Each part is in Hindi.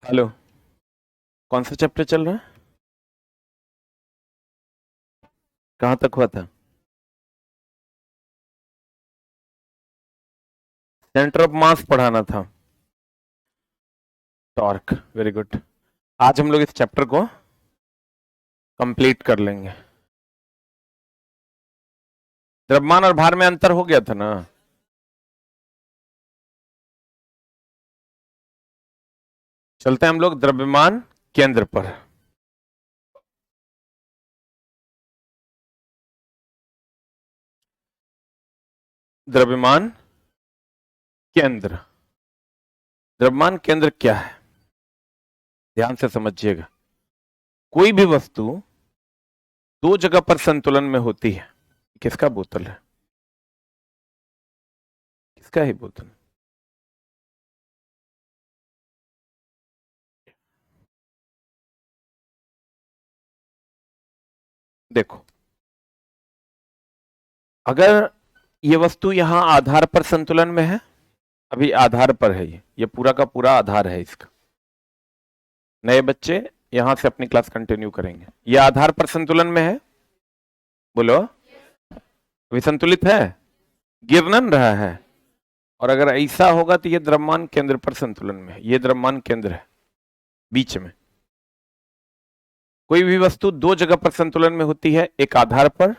हेलो। कौन सा चैप्टर चल रहा है? कहाँ तक हुआ था? सेंटर ऑफ मास पढ़ाना था। Torque, very good. आज हम लोग इस चैप्टर को कंप्लीट कर लेंगे। द्रव्यमान और भार में अंतर हो गया था ना? चलते हैं हम लोग द्रव्यमान केंद्र पर। द्रव्यमान केंद्र। द्रव्यमान केंद्र क्या है, ध्यान से समझिएगा। कोई भी वस्तु दो जगह पर संतुलन में होती है। किसका बोतल है? किसका है बोतल? देखो, अगर ये वस्तु यहां आधार पर संतुलन में है, अभी आधार पर है, ये पूरा का पूरा आधार है इसका। नए बच्चे यहां से अपनी क्लास कंटिन्यू करेंगे। ये आधार पर संतुलन में है, बोलो। विसंतुलित है, गिर नहीं रहा है। और अगर ऐसा होगा तो ये द्रव्यमान केंद्र पर संतुलन में है। ये द्रव्यमान केंद्र है बीच में। कोई भी वस्तु दो जगह पर संतुलन में होती है, एक आधार पर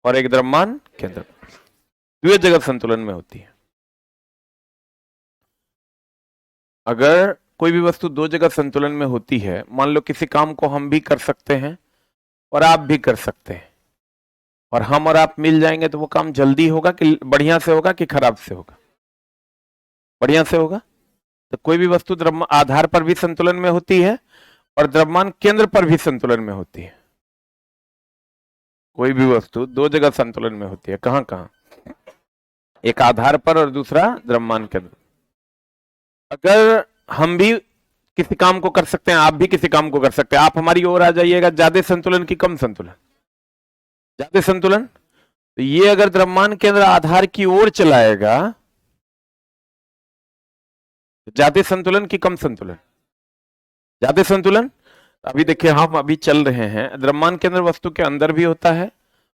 और एक द्रव्यमान केंद्र पर। दो जगह संतुलन में होती है। अगर कोई भी वस्तु दो जगह संतुलन में होती है, मान लो किसी काम को हम भी कर सकते हैं और आप भी कर सकते हैं, और हम और आप मिल जाएंगे तो वो काम जल्दी होगा कि बढ़िया से होगा कि खराब से होगा? बढ़िया से होगा। तो कोई भी वस्तु द्रव्यमान आधार पर भी संतुलन में होती है और द्रव्यमान केंद्र पर भी संतुलन में होती है। कोई भी वस्तु दो जगह संतुलन में होती है। कहां कहां? एक आधार पर और दूसरा द्रव्यमान केंद्र। अगर हम भी किसी काम को कर सकते हैं, आप भी किसी काम को कर सकते हैं। आप हमारी ओर आ जाइएगा, ज्यादा संतुलन की कम संतुलन? ज्यादा संतुलन। तो ये अगर द्रव्यमान केंद्र आधार की ओर चलाएगा, ज्यादा संतुलन की कम संतुलन? ज्यादा संतुलन। अभी देखिए, हम अभी चल रहे हैं, द्रव्यमान केंद्र वस्तु के अंदर भी होता है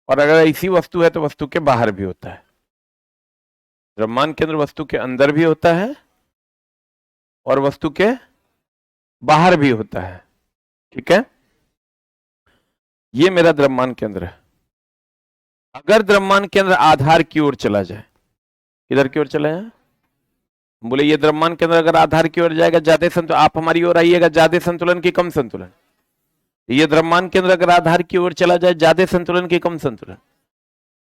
और अगर ऐसी वस्तु है तो वस्तु के बाहर भी होता है। द्रव्यमान केंद्र वस्तु के अंदर भी होता है और वस्तु के बाहर भी होता है। ठीक है, ये मेरा द्रव्यमान केंद्र है। अगर द्रव्यमान केंद्र आधार की ओर चला जाए, किधर की ओर चला जाए? बोले ये द्रव्यमान केंद्र अगर आधार की ओर जाएगा, ज्यादा संतुलन। आप हमारी ओर आइएगा, ज्यादा संतुलन की कम संतुलन? ये द्रव्यमान केंद्र अगर आधार की ओर चला जाए, ज्यादा संतुलन की कम संतुलन?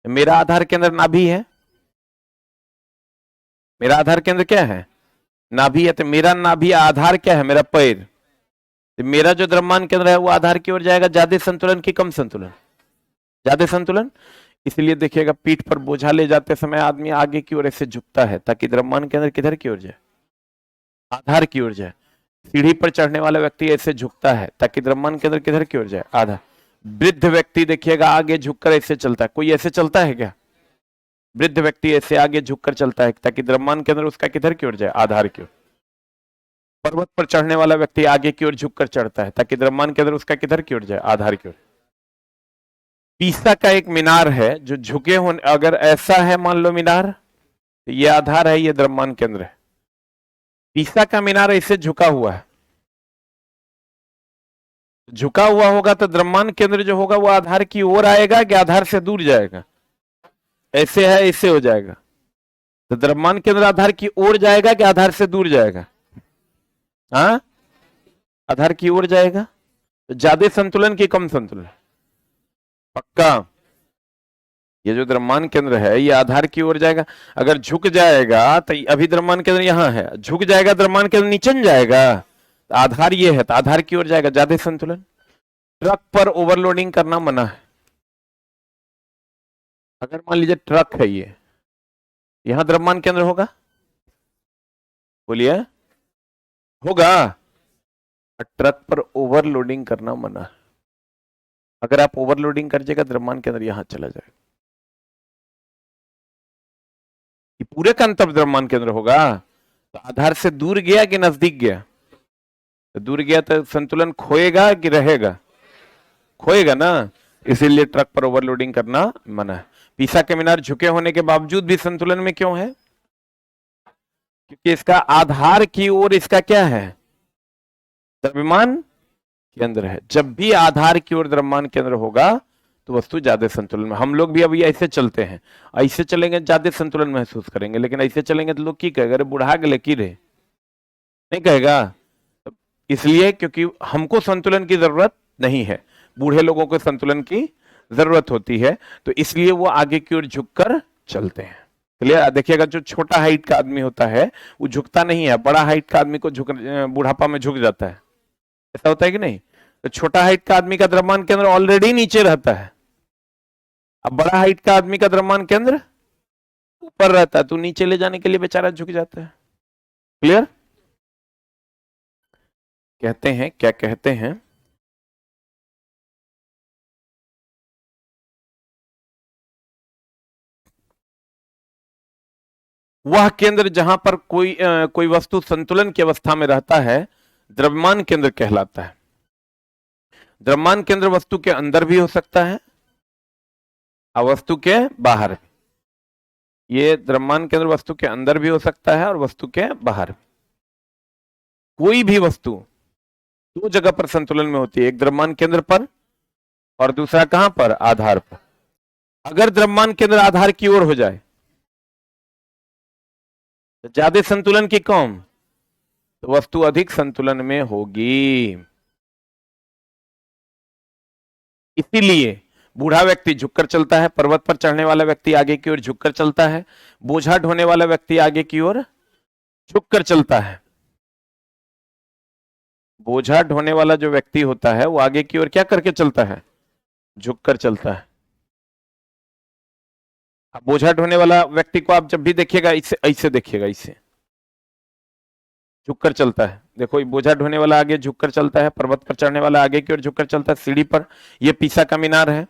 मेरा आधार केंद्र नाभि है। मेरा आधार केंद्र क्या है? नाभि है। तो मेरा नाभि आधार क्या है? मेरा पैर। तो मेरा जो द्रव्यमान केंद्र है वो आधार की ओर जाएगा, ज्यादा संतुलन की कम संतुलन? ज्यादा संतुलन। इसलिए देखिएगा, पीठ पर बोझा ले जाते समय आदमी आगे की ओर ऐसे झुकता है ताकि द्रव्यमान केंद्र किधर की ओर जाए? आधार की ओर जाए। सीढ़ी पर चढ़ने वाला व्यक्ति ऐसे झुकता है ताकि द्रव्यमान केंद्र किधर की ओर जाए? आधा। वृद्ध व्यक्ति देखिएगा आगे झुककर ऐसे चलता है। कोई ऐसे चलता है क्या? वृद्ध व्यक्ति ऐसे आगे झुककर चलता है ताकि द्रव्यमान केंद्र उसका किधर की ओर जाए? आधार की ओर। पर्वत पर चढ़ने वाला व्यक्ति आगे की ओर झुककर चढ़ता है ताकि द्रव्यमान केंद्र उसका किधर की ओर जाए? आधार की ओर। पीसा का एक मीनार है जो झुके होने, अगर ऐसा है मान लो मीनार, तो ये आधार है, ये द्रव्यमान केंद्र है। पीसा का मीनार ऐसे झुका हुआ है, झुका हुआ होगा तो द्रव्यमान केंद्र जो होगा वो आधार की ओर आएगा कि आधार से दूर जाएगा? ऐसे है, ऐसे हो जाएगा। तो द्रव्यमान केंद्र आधार की ओर जाएगा कि आधार से दूर जाएगा? हाँ, आधार की ओर जाएगा। तो ज्यादा संतुलन की कम संतुलन? पक्का। ये जो द्रव्यमान केंद्र है ये आधार की ओर जाएगा। अगर झुक जाएगा तो अभी द्रव्यमान केंद्र यहां है, झुक जाएगा द्रव्यमान केंद्र नीचे जाएगा। तो आधार ये है तो आधार की ओर जाएगा, ज्यादा संतुलन। ट्रक पर ओवरलोडिंग करना मना है। अगर मान लीजिए ट्रक है, ये यहां द्रव्यमान केंद्र होगा? बोलिए, होगा? ट्रक पर ओवरलोडिंग करना मना है। अगर आप ओवरलोडिंग कर जाएगा, द्रव्यमान केंद्र यहां चला जाएगा। ये पूरे का अंतर द्रव्यमान केंद्र होगा। तो आधार से दूर गया कि नजदीक गया? तो दूर गया तो संतुलन खोएगा कि रहेगा? खोएगा ना, इसीलिए ट्रक पर ओवरलोडिंग करना मना है। पीसा के मीनार झुके होने के बावजूद भी संतुलन में क्यों है? क्योंकि इसका आधार की ओर इसका क्या है? द्रव्यमान केंद्र है। जब भी आधार की ओर द्रव्यमान केंद्र होगा तो वस्तु ज्यादा संतुलन में। हम लोग भी अभी ऐसे चलते हैं, ऐसे चलेंगे ज्यादा संतुलन महसूस करेंगे, लेकिन ऐसे चलेंगे तो लोग की कहेगा, अरे बुढ़ा गले की रे, नहीं कहेगा। इसलिए क्योंकि हमको संतुलन की जरूरत नहीं है, बूढ़े लोगों को संतुलन की जरूरत होती है, तो इसलिए वो आगे की ओर झुककर चलते हैं। क्लियर? देखिएगा, जो छोटा हाइट का आदमी होता है वो झुकता नहीं है, बड़ा हाइट का आदमी को झुक, बुढ़ापा में झुक जाता है। ऐसा होता है कि नहीं? तो छोटा हाइट का आदमी का द्रव्यमान केंद्र ऑलरेडी नीचे रहता है, अब बड़ा हाइट का आदमी का द्रव्यमान केंद्र ऊपर रहता है, तो नीचे ले जाने के लिए बेचारा झुक जाता है। क्लियर? कहते हैं, क्या कहते हैं, वह केंद्र जहां पर कोई वस्तु संतुलन की अवस्था में रहता है द्रव्यमान केंद्र कहलाता है। द्रव्यमान केंद्र वस्तु के अंदर भी हो सकता है और वस्तु के बाहर भी। ये द्रव्यमान केंद्र वस्तु के अंदर भी हो सकता है और वस्तु के बाहर भी। कोई भी वस्तु दो जगह पर संतुलन में होती है, एक द्रव्यमान केंद्र पर और दूसरा कहां पर? आधार पर। अगर द्रव्यमान केंद्र आधार की ओर हो जाए तो ज्यादा संतुलन की कम, तो वस्तु अधिक संतुलन में होगी। इसीलिए बूढ़ा व्यक्ति झुककर चलता है, पर्वत पर चढ़ने वाला व्यक्ति आगे की ओर झुककर चलता है, बोझा ढोने वाला व्यक्ति आगे की ओर झुककर चलता है। बोझा ढोने वाला जो व्यक्ति होता है वो आगे की ओर क्या करके चलता है? झुककर चलता है। अब बोझा ढोने वाला व्यक्ति को आप जब भी देखिएगा इसे ऐसे देखिएगा, इसे झुककर चलता है। देखो, ये बोझा ढोने वाला आगे झुककर चलता है, पर्वत पर चढ़ने वाला आगे की ओर झुककर चलता है, सीढ़ी पर। ये पीसा का मीनार है,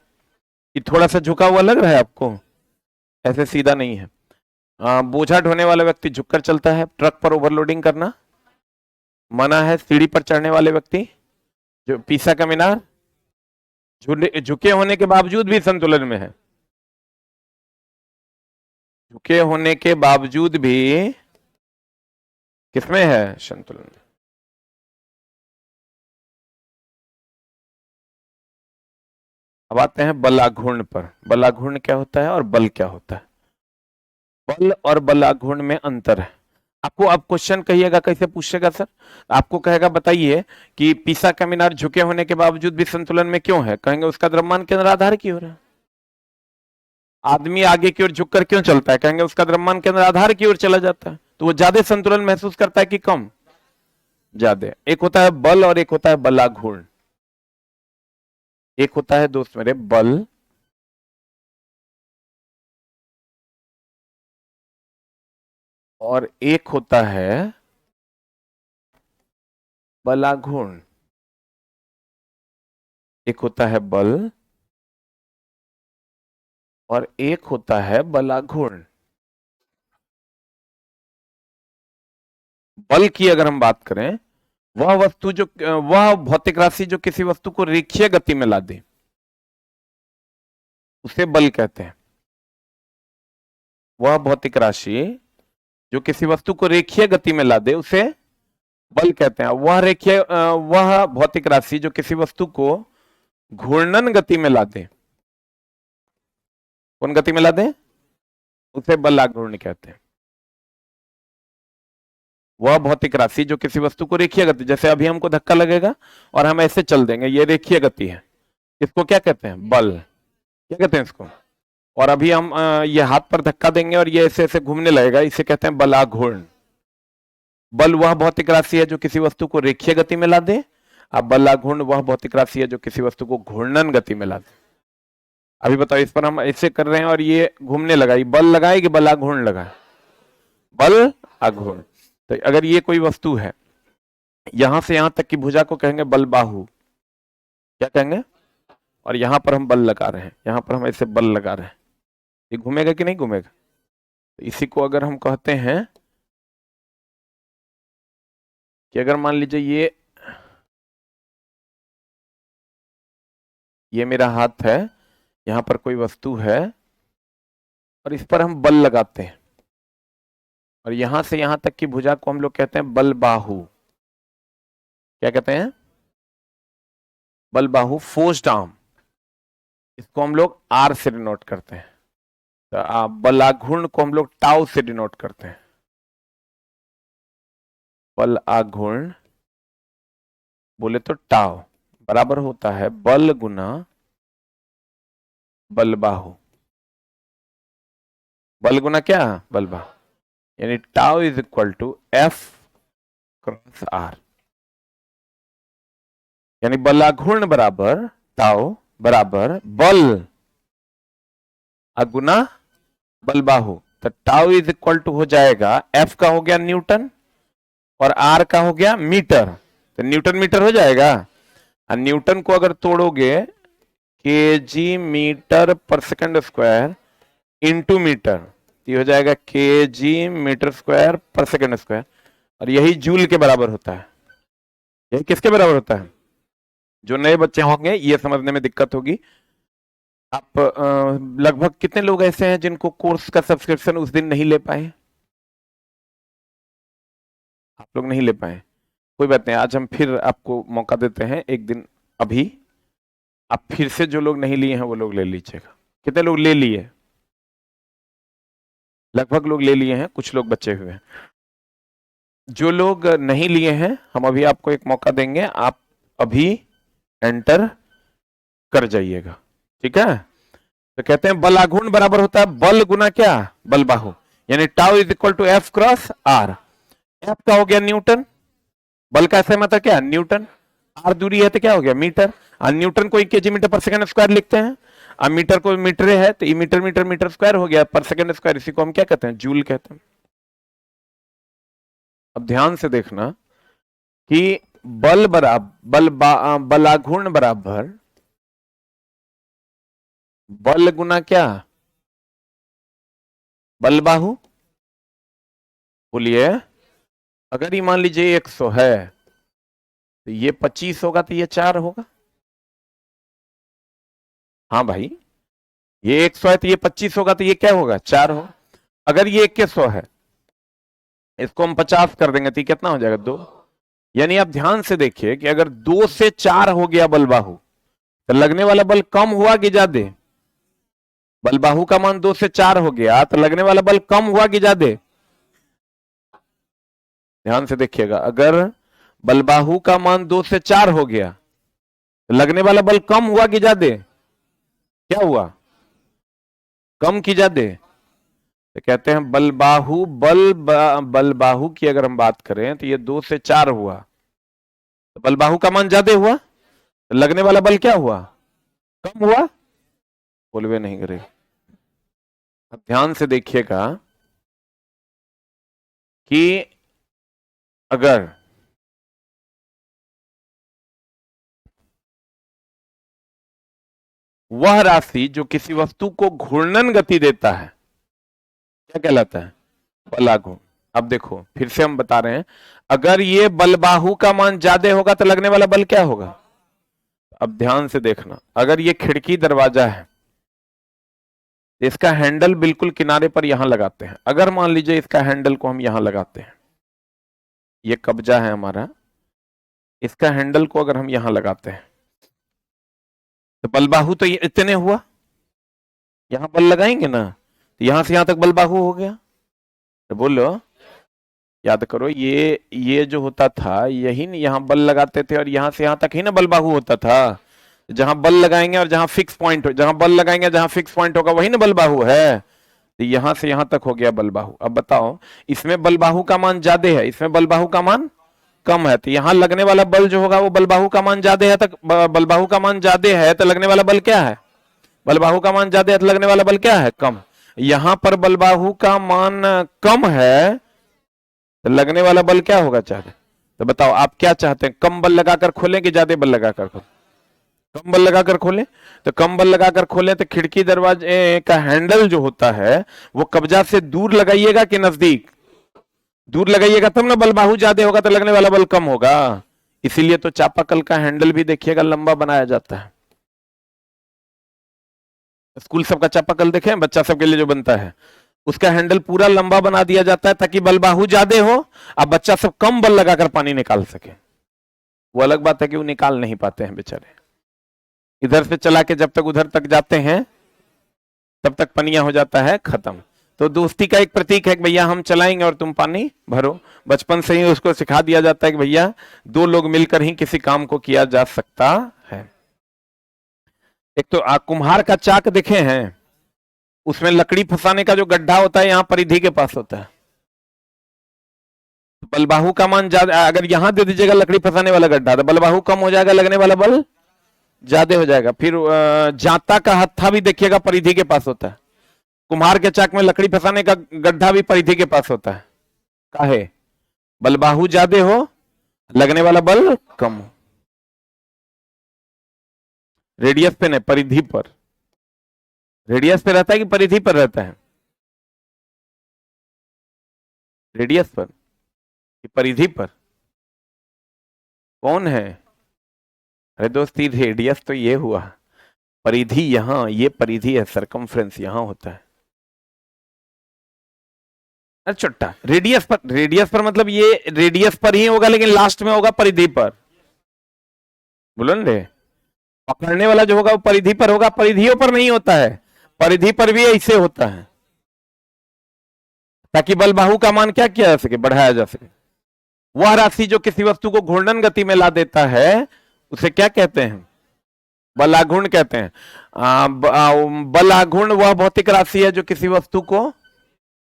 ये थोड़ा सा झुका हुआ लग रहा है आपको, ऐसे सीधा नहीं है। बोझा ढोने वाला व्यक्ति झुककर चलता है, ट्रक पर ओवरलोडिंग करना मना है। सीढ़ी पर चढ़ने वाले व्यक्ति, जो पीसा का मीनार झुके होने के बावजूद भी संतुलन में है, झुके होने के बावजूद भी किसमें है? संतुलन में। अब आते हैं बलाघूर्ण पर। बलाघूर्ण क्या होता है और बल क्या होता है? बल और बलाघूर्ण में अंतर है। आपको अब क्वेश्चन कहिएगा, कैसे पूछेगा सर? आपको कहेगा बताइए कि पीसा का मीनार झुके होने के बावजूद भी संतुलन में क्यों है? कहेंगे उसका द्रव्यमान केंद्र आधार की ओर है। आदमी आगे की ओर झुककर क्यों चलता है? कहेंगे उसका द्रव्यमान केंद्र आधार की ओर चला जाता है, तो वो ज्यादा संतुलन महसूस करता है कि कम? ज्यादा। एक होता है बल और एक होता है बलाघूर्ण। एक होता है दोस्त मेरे बल और एक होता है बलाघूर्ण। एक होता है बल और एक होता है बलाघूर्ण। बल की अगर हम बात करें, वह वस्तु जो, वह भौतिक राशि जो किसी वस्तु को रेखीय गति में ला दे, उसे बल कहते हैं। वह भौतिक राशि जो किसी वस्तु को रेखीय गति में ला दे उसे बल कहते हैं। वह भौतिक राशि जो किसी वस्तु को घूर्णन गति में ला दे, कौन गति में ला दे? उसे बलाघूर्ण कहते हैं। वह भौतिक राशि जो किसी वस्तु को रेखीय गति, जैसे अभी हमको धक्का लगेगा और हम ऐसे चल देंगे, ये रेखीय गति है, इसको क्या कहते हैं? बल। क्या कहते हैं इसको? और अभी हम ये हाथ पर धक्का देंगे और ये ऐसे ऐसे घूमने लगेगा, इसे कहते हैं बलाघूर्ण। बल वह भौतिक राशि है जो किसी वस्तु को रेखीय गति में ला दे, अब बलाघूर्ण वह भौतिक राशि है जो किसी वस्तु को घूर्णन गति में ला दे। अभी बताओ, इस पर हम ऐसे कर रहे हैं और ये घूमने लगा, ये बल लगाए कि बलाघूर्ण लगा? बल अघूर्ण। तो अगर ये कोई वस्तु है, यहां से यहां तक की भुजा को कहेंगे बल बाहु, क्या कहेंगे? और यहां पर हम बल लगा रहे हैं, यहां पर हम ऐसे बल लगा रहे हैं, ये घूमेगा कि नहीं घूमेगा? तो इसी को अगर हम कहते हैं कि अगर मान लीजिए ये मेरा हाथ है, यहां पर कोई वस्तु है और इस पर हम बल लगाते हैं, और यहां से यहां तक की भुजा को हम लोग कहते हैं बल बाहु। क्या कहते हैं? बल बाहु, फोर्स्ड आर्म। इसको हम लोग आर से डिनोट करते हैं। तो बलाघूर्ण को हम लोग टाउ से डिनोट करते हैं। बल आघूर्ण बोले तो टाउ बराबर होता है बल गुना बल बाहु। बल गुना क्या? बल बाहु, यानी tau is equal to F cross R, यानी बलाघूर्ण बराबर टाउ बराबर बल अगुना बल बाहु। तो टाउ इज इक्वल टू हो जाएगा, एफ का हो गया न्यूटन और आर का हो गया मीटर, तो न्यूटन मीटर हो जाएगा। और न्यूटन को अगर तोड़ोगे केजी मीटर पर सेकंड स्क्वायर इंटू मीटर, तो हो जाएगा केजी मीटर स्क्वायर पर सेकंड स्क्वायर, और यही जूल के बराबर होता है। यही किसके बराबर होता है? जो नए बच्चे होंगे ये समझने में दिक्कत होगी। आप लगभग कितने लोग ऐसे हैं जिनको कोर्स का सब्सक्रिप्शन उस दिन नहीं ले पाए? आप लोग नहीं ले पाए, कोई बात नहीं, आज हम फिर आपको मौका देते हैं एक दिन। अभी आप फिर से जो लोग नहीं लिए हैं वो लोग ले लीजिएगा। कितने लोग ले लिए? लगभग लोग ले लिए हैं, कुछ लोग बचे हुए हैं। जो लोग नहीं लिए हैं हम अभी आपको एक मौका देंगे, आप अभी एंटर कर जाइएगा, ठीक है? तो कहते हैं बल आघूर्ण बराबर होता है बल गुना क्या? बल बाहु, यानी tau is equal to F cross R. F का हो गया न्यूटन, बल का ऐसे मतलब क्या? न्यूटन। आर दूरी है तो क्या हो गया? मीटर। और न्यूटन को केजी मीटर पर सेकंड स्क्वायर लिखते हैं, और मीटर को मीटर है तो मीटर मीटर मीटर स्क्वायर हो गया पर सेकंड स्क्वायर, इसी को हम क्या कहते हैं? जूल कहते हैं। अब ध्यान से देखना कि बल बराबर बलाघूर्ण बराबर बल गुना क्या? बल बाहु। बोलिए, अगर ये मान लीजिए 100 है तो ये 25 होगा तो ये 4 होगा। हाँ भाई, ये 100 है तो ये 25 होगा तो ये क्या होगा? 4 होगा। अगर ये 100 है, इसको हम 50 कर देंगे तो ये कितना हो जाएगा? 2। यानी आप ध्यान से देखिए कि अगर 2 से 4 हो गया बल बाहु, तो लगने वाला बल कम हुआ कि ज्यादा? बल बाहु का मान 2 से 4 हो गया तो लगने वाला बल कम हुआ कि ज्यादा? ध्यान से देखिएगा, अगर बल बाहु का मान 2 से 4 हो गया तो लगने वाला बल कम हुआ कि ज्यादा? क्या हुआ? कम की ज्यादा? तो कहते हैं बल बाहु बल बाहु की अगर हम बात करें तो ये 2 से 4 हुआ तो बल बाहु का मान ज्यादा हुआ, तो लगने वाला बल क्या हुआ? कम हुआ। बोलवे नहीं करे। अब ध्यान से देखिएगा कि अगर वह राशि जो किसी वस्तु को घूर्णन गति देता है क्या कहलाता है? बलाघूर्ण। अब देखो फिर से हम बता रहे हैं, अगर ये बल बाहु का मान ज्यादा होगा तो लगने वाला बल क्या होगा? अब ध्यान से देखना, अगर ये खिड़की दरवाजा है, इसका हैंडल बिल्कुल किनारे पर यहां लगाते हैं। अगर मान लीजिए इसका हैंडल को हम यहां लगाते हैं, ये कब्जा है हमारा, इसका हैंडल को अगर हम यहां लगाते हैं तो बल बाहु तो ये इतने हुआ, यहां बल लगाएंगे ना तो यहां से यहां तक बल बाहु हो गया। तो बोलो, याद करो, ये जो होता था यही नहीं, यहां बल लगाते थे और यहां से यहां तक ही ना बल बाहु होता था। जहां बल लगाएंगे और जहां फिक्स पॉइंट हो, जहां बल लगाएंगे जहां फिक्स पॉइंट होगा वही ना बल बाहु है। तो यहां से यहां तक हो गया बल बाहु। अब बताओ, इसमें बल बाहु का मान ज्यादा है, इसमें बल बाहु का मान कम है, तो यहां लगने वाला बल जो होगा वो बल बाहु का मान ज्यादा है, तक बल बाहु का मान ज्यादा है तो लगने वाला बल क्या है? बल बाहु का मान ज्यादा है तो लगने वाला बल क्या है? कम। यहां पर बल बाहु का मान कम है तो लगने वाला बल क्या होगा? ज्यादा। तो बताओ आप क्या चाहते हैं, कम बल लगाकर खोलें कि ज्यादा बल लगाकर खोलें? कम बल लगाकर खोलें। तो कम बल लगाकर खोलें तो खिड़की दरवाजे का हैंडल जो होता है वो कब्जा से दूर लगाइएगा कि नजदीक? दूर लगाइएगा तब ना बल बाहु ज्यादा होगा तो लगने वाला बल कम होगा। इसीलिए तो चापाकल का हैंडल भी देखिएगा लंबा बनाया जाता है। स्कूल सबका चापाकल देखे बच्चा सबके लिए जो बनता है, उसका हैंडल पूरा लंबा बना दिया जाता है ताकि बल बाहु ज्यादा हो और बच्चा सब कम बल लगाकर पानी निकाल सके। वो अलग बात है कि वो निकाल नहीं पाते हैं बेचारे, इधर से चला के जब तक उधर तक जाते हैं तब तक पनिया हो जाता है खत्म। तो दोस्ती का एक प्रतीक है कि भैया हम चलाएंगे और तुम पानी भरो। बचपन से ही उसको सिखा दिया जाता है कि भैया दो लोग मिलकर ही किसी काम को किया जा सकता है। एक तो कुम्हार का चाक देखे हैं, उसमें लकड़ी फंसाने का जो गड्ढा होता है यहाँ परिधि के पास होता है। बलबाहु का मान ज्यादा, अगर यहां दे दीजिएगा लकड़ी फंसाने वाला गड्ढा तो बलबाहु कम हो जाएगा, लगने वाला बल ज्यादा हो जाएगा। फिर जांता का हत्था भी देखिएगा परिधि के पास होता है। कुम्हार के चाक में लकड़ी फंसाने का गड्ढा भी परिधि के पास होता है। काहे? बलबाहु ज्यादा हो, लगने वाला बल कम हो। रेडियस पे नहीं, परिधि पर। रेडियस पे रहता है कि परिधि पर रहता है? रेडियस पर कि परिधि पर? कौन है? अरे दोस्त, रेडियस तो ये हुआ, परिधि यहां, ये परिधि है, सरकमफ्रेंस यहां होता है। अरे छोटा रेडियस पर, रेडियस पर मतलब ये रेडियस पर ही होगा लेकिन लास्ट में होगा परिधि पर। बोलो ना रे, पकड़ने वाला जो होगा वो परिधि पर होगा, परिधियों पर नहीं होता है। परिधि पर भी ऐसे होता है ताकि बल बाहु का मान क्या किया जा सके, बढ़ाया जा सके। वह राशि जो किसी वस्तु को घूर्णन गति में ला देता है उसे क्या कहते हैं? बलाघूर्ण कहते हैं। बलाघूर्ण वह भौतिक राशि है जो किसी वस्तु को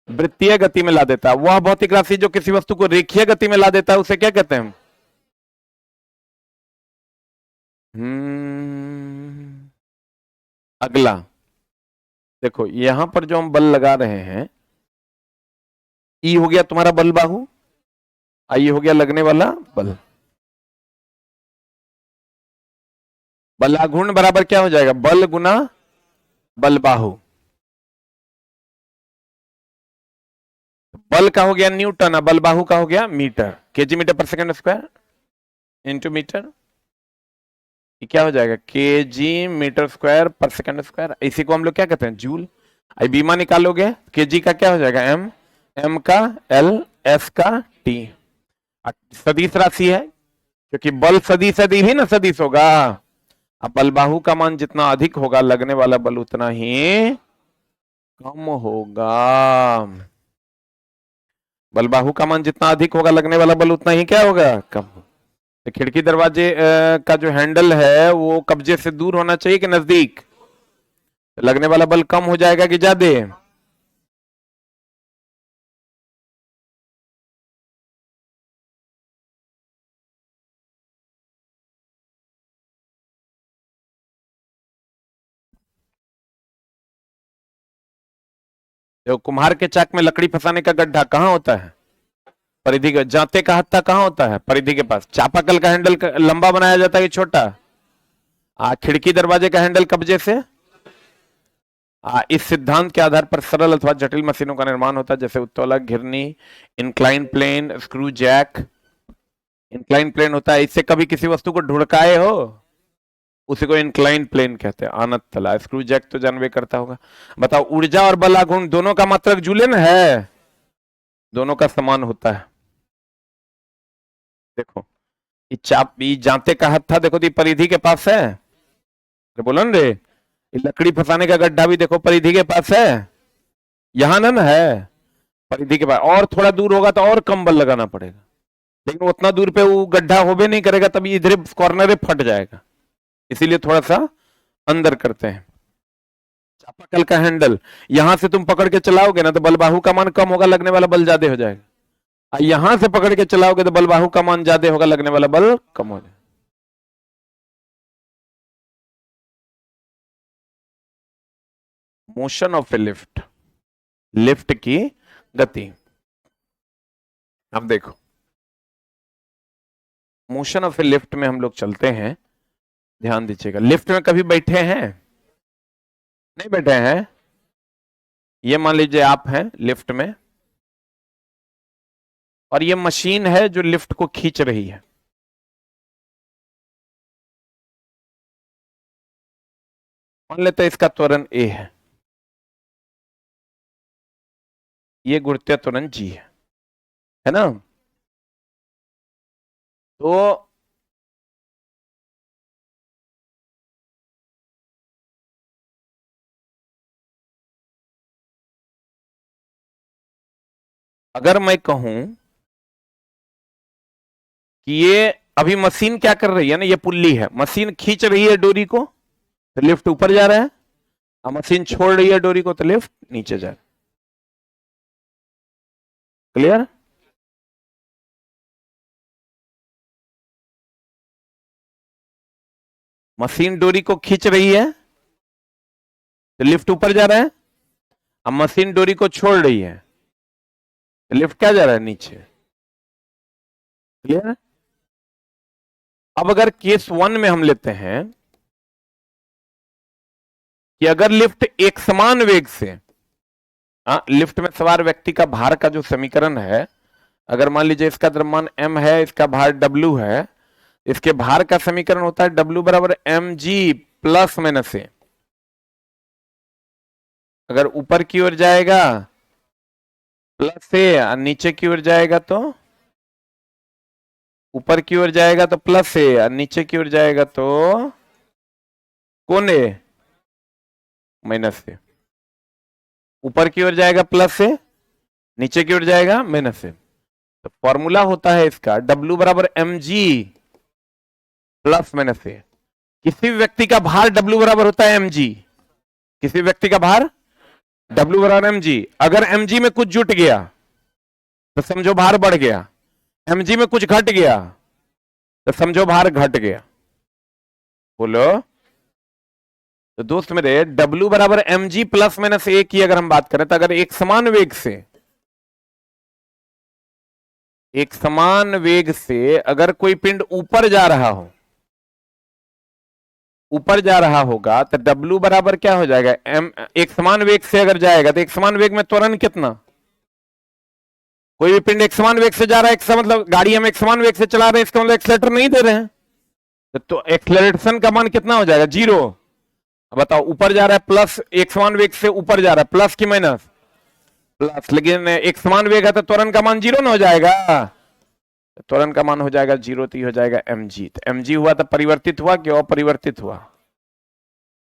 वृत्तीय गति में ला देता है। वह भौतिक राशि जो किसी वस्तु को रेखीय गति में ला देता है उसे क्या कहते हैं? अगला देखो, यहां पर जो हम बल लगा रहे हैं, ई हो गया तुम्हारा बल बाहु, आई हो गया लगने वाला बल। बलाघूर्ण बराबर क्या हो जाएगा? बल गुना बल बाहु। बल का हो गया न्यूटन, बल बाहु का हो गया मीटर, केजी मीटर पर सेकंड स्क्वायर इंटू मीटर। ये क्या हो जाएगा? केजी मीटर स्क्वायर पर सेकंड स्क्वायर। इसी को हम लोग क्या कहते हैं? जूल। आई बीमा निकालोगे, केजी का क्या हो जाएगा? एम, एम का एल, एस का टी। सदिश राशि है क्योंकि बल सदिश है, ही ना सदिश होगा। अब बल बाहु का मान जितना अधिक होगा लगने वाला बल उतना ही कम होगा। बल बाहु का मान जितना अधिक होगा लगने वाला बल उतना ही क्या होगा? कम। तो खिड़की दरवाजे का जो हैंडल है वो कब्जे से दूर होना चाहिए कि नजदीक? तो लगने वाला बल कम हो जाएगा कि ज्यादा? तो कुम्हार के चाक में लकड़ी फंसाने का गड्ढा कहाँ होता है? परिधि का। जांते का हत्था कहाँ होता है? परिधि के पास। चापाकल का हैंडल लंबा बनाया जाता है कि छोटा? खिड़की दरवाजे का हैंडल कब्जे से। इस सिद्धांत के आधार पर सरल अथवा जटिल मशीनों का निर्माण होता है, जैसे उत्तोलक, घिरनी, incline plane, screw jack. Incline plane होता है, इससे कभी किसी वस्तु को ढुड़काए हो उसी को इंक्लाइन प्लेन कहते हैं। आनत तला। स्क्रू जैक तो जानवे करता होगा। बताओ, ऊर्जा और बलाघूर्ण दोनों का मात्रक जूले में है, दोनों का समान होता है। देखो, ये जांते का हत्था देखो, तो परिधि के पास है। तो बोलो न रे, लकड़ी फंसाने का गड्ढा भी देखो परिधि के पास है, यहां ना है, परिधि के पास। और थोड़ा दूर होगा तो और कम बल लगाना पड़ेगा, लेकिन उतना दूर पे वो गड्ढा हो भी नहीं करेगा, तभी इधर कॉर्नर फट जाएगा। इसीलिए थोड़ा सा अंदर करते हैं। चापाकल का हैंडल यहां से तुम पकड़ के चलाओगे ना तो बल बाहु का मान कम होगा, लगने वाला बल ज्यादा हो जाएगा। यहां से पकड़ के चलाओगे तो बल बाहु का मान ज्यादा होगा, लगने वाला बल कम हो जाएगा। Motion of A lift, lift की गति। अब देखो, मोशन ऑफ ए लिफ्ट में हम लोग चलते हैं, ध्यान दीजिएगा। लिफ्ट में कभी बैठे हैं? नहीं बैठे हैं। ये मान लीजिए आप हैं लिफ्ट में, और ये मशीन है जो लिफ्ट को खींच रही है। मान लेते हैं इसका त्वरण ए है, ये गुरुत्वीय त्वरण जी है ना। तो अगर मैं कहूं कि ये अभी मशीन क्या कर रही है ना, ये पुल्ली है, मशीन खींच रही है डोरी को तो लिफ्ट ऊपर जा रहा है, और मशीन छोड़ रही है डोरी को तो लिफ्ट नीचे जा रहा है। क्लियर? मशीन डोरी को खींच रही है तो लिफ्ट ऊपर जा रहा है, अब मशीन डोरी को छोड़ रही है तो लिफ्ट क्या जा रहा है, नीचे। क्लियर? अब अगर केस 1 में हम लेते हैं कि अगर लिफ्ट एक समान वेग से, लिफ्ट में सवार व्यक्ति का भार का जो समीकरण है, अगर मान लीजिए इसका द्रव्यमान m है, इसका भार w है, इसके भार का समीकरण होता है w बराबर mg प्लस माइनस ए। अगर ऊपर की ओर जाएगा प्लस ए और नीचे की ओर जाएगा तो, ऊपर की ओर जाएगा तो प्लस ए और नीचे की ओर जाएगा तो कौन ए, माइनस ए। ऊपर की ओर जाएगा प्लस ए, नीचे की ओर जाएगा माइनस ए। तो फॉर्मूला होता है इसका W बराबर mg प्लस माइनस ए। किसी व्यक्ति का भार W बराबर होता है mg, किसी व्यक्ति का भार W बराबर mg। अगर mg में कुछ जुट गया तो समझो भार बढ़ गया, mg में कुछ घट गया तो समझो भार घट गया। बोलो। तो दोस्त मेरे W बराबर mg प्लस माइनस ए की अगर हम बात करें तो अगर एक समान वेग से, एक समान वेग से अगर कोई पिंड ऊपर जा रहा हो, ऊपर जा रहा होगा तो W बराबर क्या हो जाएगा, m। एक समान वेग से अगर जाएगा तो एक समान वेग में त्वरण कितना, कोई भी पिंड एक समान वेग से जा रहा है, इसका मतलब गाड़ी हम एक समान वेग से चला रहे हैं, इसका मतलब एक्सेलेरेटर नहीं दे रहे हैं, तो एक्सेलरेशन का मान कितना हो जाएगा, 0। बताओ ऊपर जा रहा है प्लस, एक समान वेग से ऊपर जा रहा है, प्लस की माइनस, प्लस, लेकिन एक समान वेग है तो त्वरण का मान 0 ना हो जाएगा, त्वरण का मान हो जाएगा 0, तो हो जाएगा mg। तो mg हुआ तो परिवर्तित हुआ कि अपरिवर्तित हुआ।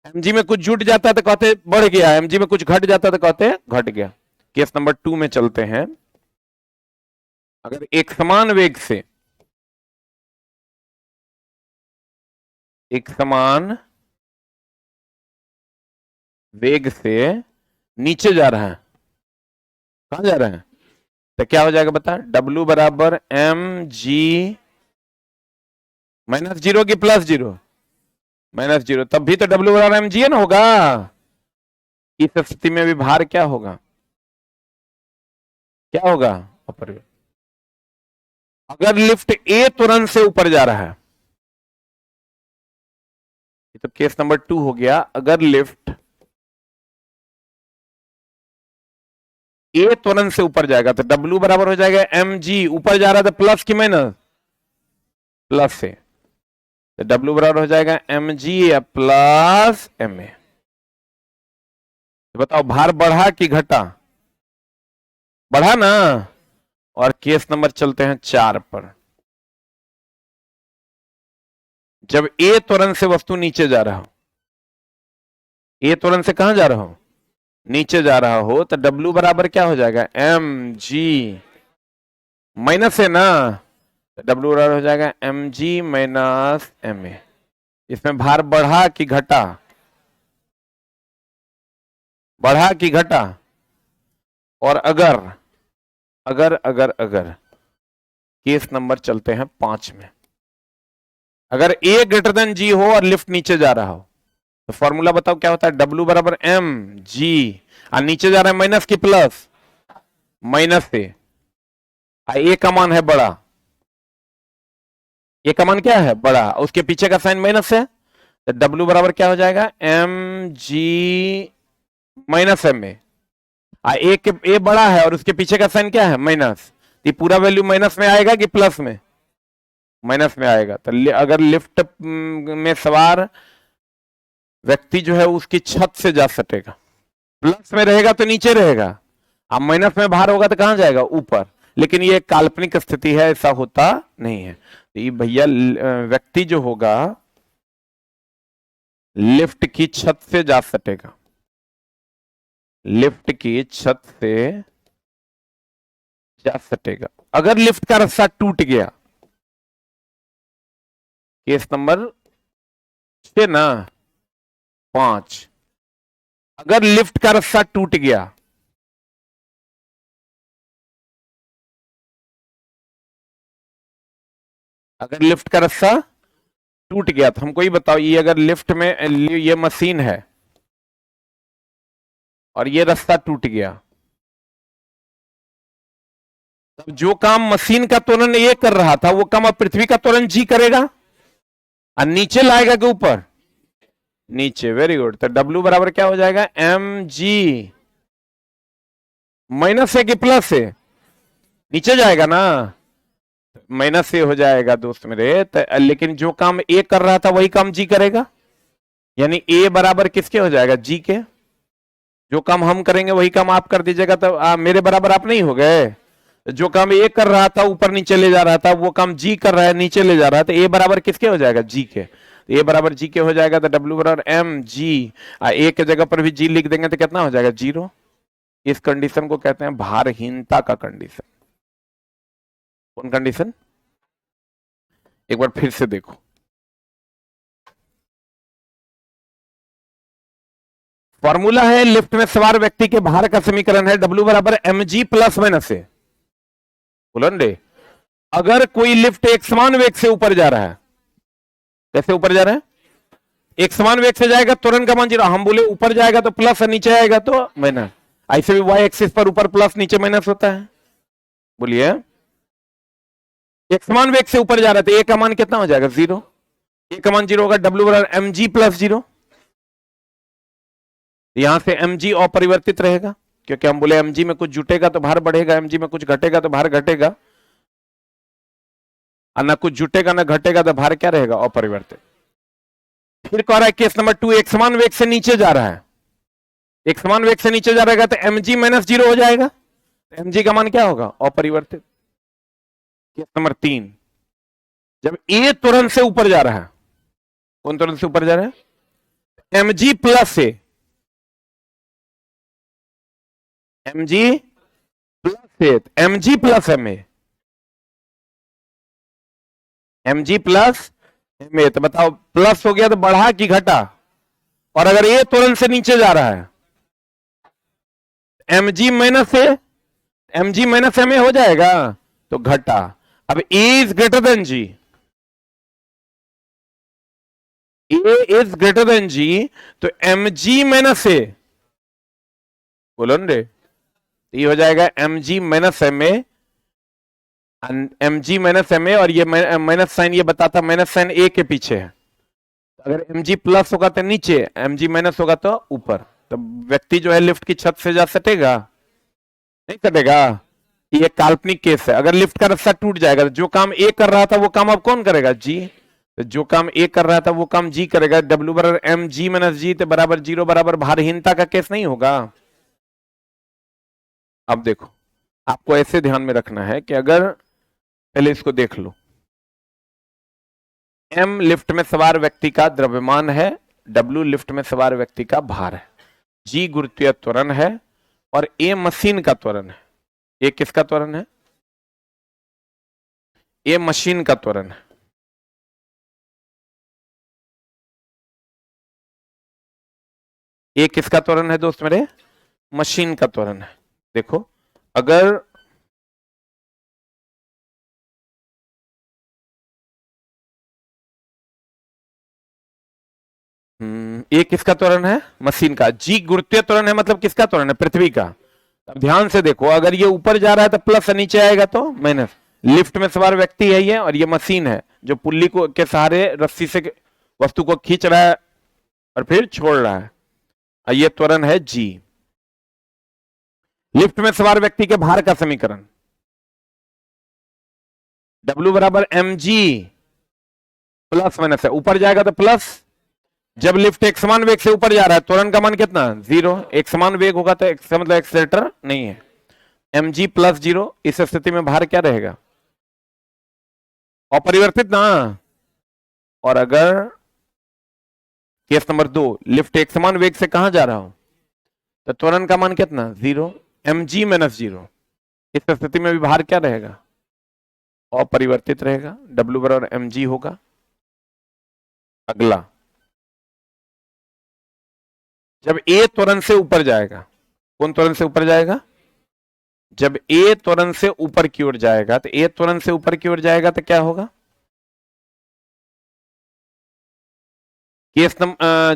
mg में कुछ जुट जाता है तो कहते बढ़ गया, mg में कुछ घट जाता है तो कहते घट गया। केस नंबर 2 में चलते हैं। अगर एक समान वेग से, एक समान वेग से नीचे जा रहा है, कहां जा रहा है, तो क्या हो जाएगा बता, W बराबर mg माइनस 0 की प्लस 0, माइनस 0, तब भी तो W बराबर mg ना होगा। इस स्थिति में भी भार क्या होगा, क्या होगा, अपरिवर्तित। अगर लिफ्ट A तुरंत से ऊपर जा रहा है, ये तो केस नंबर 2 हो गया। अगर लिफ्ट A तुरंत से ऊपर जाएगा तो W बराबर हो जाएगा mg, ऊपर जा रहा था प्लस की माइनस, प्लस से, तो W बराबर हो जाएगा mg या प्लस ma। तो बताओ भार बढ़ा कि घटा, बढ़ा ना। और केस नंबर चलते हैं 4 पर। जब A त्वरण से वस्तु नीचे जा रहा हो, A त्वरण से कहां जा रहा हो, नीचे जा रहा हो, तो W बराबर क्या हो जाएगा, mg माइनस है ना, तो W बराबर हो जाएगा mg माइनस ma। इसमें भार बढ़ा कि घटा, बढ़ा कि घटा। और अगर अगर अगर अगर केस नंबर चलते हैं 5 में, अगर A ग्रेटर देन G हो और लिफ्ट नीचे जा रहा हो तो फॉर्मूला बताओ क्या होता है, W बराबर mg, और नीचे जा रहा है माइनस की प्लस, माइनस से, A का मान है बड़ा, A का मान क्या है बड़ा, उसके पीछे का साइन माइनस है, तो W बराबर क्या हो जाएगा, mg माइनस ma। A बड़ा है और उसके पीछे का साइन क्या है, माइनस, ये पूरा वैल्यू माइनस में आएगा कि प्लस में? माइनस में आएगा। तो अगर लिफ्ट में सवार व्यक्ति जो है उसकी छत से जा सकेगा, प्लस में रहेगा तो नीचे रहेगा, अब माइनस में बाहर होगा तो कहां जाएगा? ऊपर। लेकिन ये काल्पनिक स्थिति है, ऐसा होता नहीं है। तो ये भैया व्यक्ति जो होगा लिफ्ट की छत से जा सकेगा, लिफ्ट की छत से जा सकेगा। अगर लिफ्ट का रस्सा टूट गया, केस नंबर 6 ना 5, अगर लिफ्ट का रस्सा टूट गया, अगर लिफ्ट का रस्सा टूट गया तो हमको ये बताओ, ये अगर लिफ्ट में ये मशीन है और ये रास्ता टूट गया, तब जो काम मशीन का त्वरण ये कर रहा था वो काम अब पृथ्वी का त्वरण जी करेगा और नीचे लाएगा कि ऊपर? नीचे। Very good. तो W बराबर क्या हो जाएगा? mg माइनस है कि प्लस है? नीचे जाएगा ना, माइनस से हो जाएगा दोस्त मेरे। लेकिन जो काम ए कर रहा था वही काम जी करेगा, यानी ए बराबर किसके हो जाएगा? जी के। जो काम हम करेंगे वही काम आप कर दीजिएगा, तो मेरे बराबर आप नहीं हो गए। जो काम ए कर रहा था ऊपर नीचे ले जा रहा था, वो काम जी कर रहा है नीचे ले जा रहा है, तो ए बराबर किसके हो जाएगा? जी के। ए बराबर जी के हो जाएगा, तो W बराबर एम जी, ए के जगह पर भी जी लिख देंगे तो कितना हो जाएगा? 0। इस कंडीशन को कहते हैं भारहीनता का कंडीशन। कौन कंडीशन? एक बार फिर से देखो, फॉर्मूला है लिफ्ट में सवार व्यक्ति के भार का समीकरण है W बराबर mg प्लस माइनस से। बोलन, अगर कोई लिफ्ट एक समान वेग से ऊपर जा रहा है, कैसे ऊपर जा रहा है? एक समान वेग से जाएगा, त्वरण का मान 0। हम बोले ऊपर जाएगा तो प्लस और नीचे आएगा तो माइनस। ऐसे भी वाई एक्सिस पर ऊपर प्लस नीचे माइनस होता है। बोलिए, एक समान वेग से ऊपर जा रहा है तो ए का मान कितना हो जाएगा? 0। ए का मान 0 होगा, W बराबर mg प्लस 0। यहां से mg अपरिवर्तित रहेगा, क्योंकि हम बोले mg में कुछ जुटेगा तो भार बढ़ेगा, mg में कुछ घटेगा तो भार घटेगा, और ना कुछ जुटेगा ना घटेगा तो भार क्या रहेगा? अपरिवर्तित। फिर कह रहा है केस नंबर 2, एक समान वेग से नीचे जा रहा है, एक समान वेग से नीचे जा रहेगा तो mg माइनस 0 हो जाएगा, तो mg का मान क्या होगा? अपरिवर्तित। केस नंबर 3, जब ए त्वरण से ऊपर जा रहा है, कौन त्वरण से ऊपर जा रहा है? mg प्लस ए, mg प्लस ए, mg plus ma, mg plus ma। तो बताओ प्लस हो गया तो बढ़ा कि घटा? और अगर ए त्वरण से नीचे जा रहा है, mg minus A, mg minus ma हो जाएगा तो घटा। अब A is greater than G, A is greater than G, तो mg माइनस ए, बोलो रे, ये हो जाएगा mg minus ma, mg minus ma, और ये माइनस साइन ये बताता माइनस साइन ए के पीछे है। अगर mg प्लस होगा तो नीचे, mg माइनस होगा तो ऊपर। तो व्यक्ति जो है लिफ्ट की छत से जा सकेगा? नहीं सकेगा। ये काल्पनिक केस है। अगर लिफ्ट का रास्ता टूट जाएगा तो जो काम ए कर रहा था वो काम अब कौन करेगा? जी। तो जो काम ए कर रहा था वो काम जी करेगा। W बराबर mg माइनस जी, तो बराबर 0 बराबर भारहीनता का केस नहीं होगा। अब देखो, आपको ऐसे ध्यान में रखना है कि अगर पहले इसको देख लो, m लिफ्ट में सवार व्यक्ति का द्रव्यमान है, W लिफ्ट में सवार व्यक्ति का भार है, G गुरुत्वीय त्वरण है और A मशीन का त्वरण है। A किसका त्वरण है? A मशीन का त्वरण है। A किसका त्वरण है दोस्त मेरे? मशीन का त्वरण है। देखो, अगर ये किसका त्वरण है? मशीन का। जी गुरुत्वीय त्वरण है, मतलब किसका त्वरण है? पृथ्वी का। अब ध्यान से देखो, अगर ये ऊपर जा रहा है तो प्लस, नीचे आएगा तो माइनस। लिफ्ट में सवार व्यक्ति है ये, और ये मशीन है जो पुल्ली को के सहारे रस्सी से वस्तु को खींच रहा है और फिर छोड़ रहा है, और ये त्वरण है जी। लिफ्ट में सवार व्यक्ति के भार का समीकरण, W बराबर mg प्लस माइनस है, ऊपर जाएगा तो प्लस। जब लिफ्ट एक समान वेग से ऊपर जा रहा है त्वरण का मान कितना, 0। एक समान वेग होगा तो एक मतलब एक्सेलरेटर नहीं है। mg प्लस 0, इस स्थिति में भार क्या रहेगा, अपरिवर्तित ना। और अगर केस नंबर 2, लिफ्ट एक समान वेग से कहां जा रहा हूं तो त्वरण का मान कितना, 0, mg माइनस 0। इस स्थिति में भी भार क्या रहेगा, अपरिवर्तित रहेगा, W बराबर mg होगा। अगला, जब A त्वरण से ऊपर जाएगा, कौन त्वरण से ऊपर जाएगा, जब A त्वरण से ऊपर की ओर जाएगा तो A त्वरण से ऊपर की ओर जाएगा तो क्या होगा, केस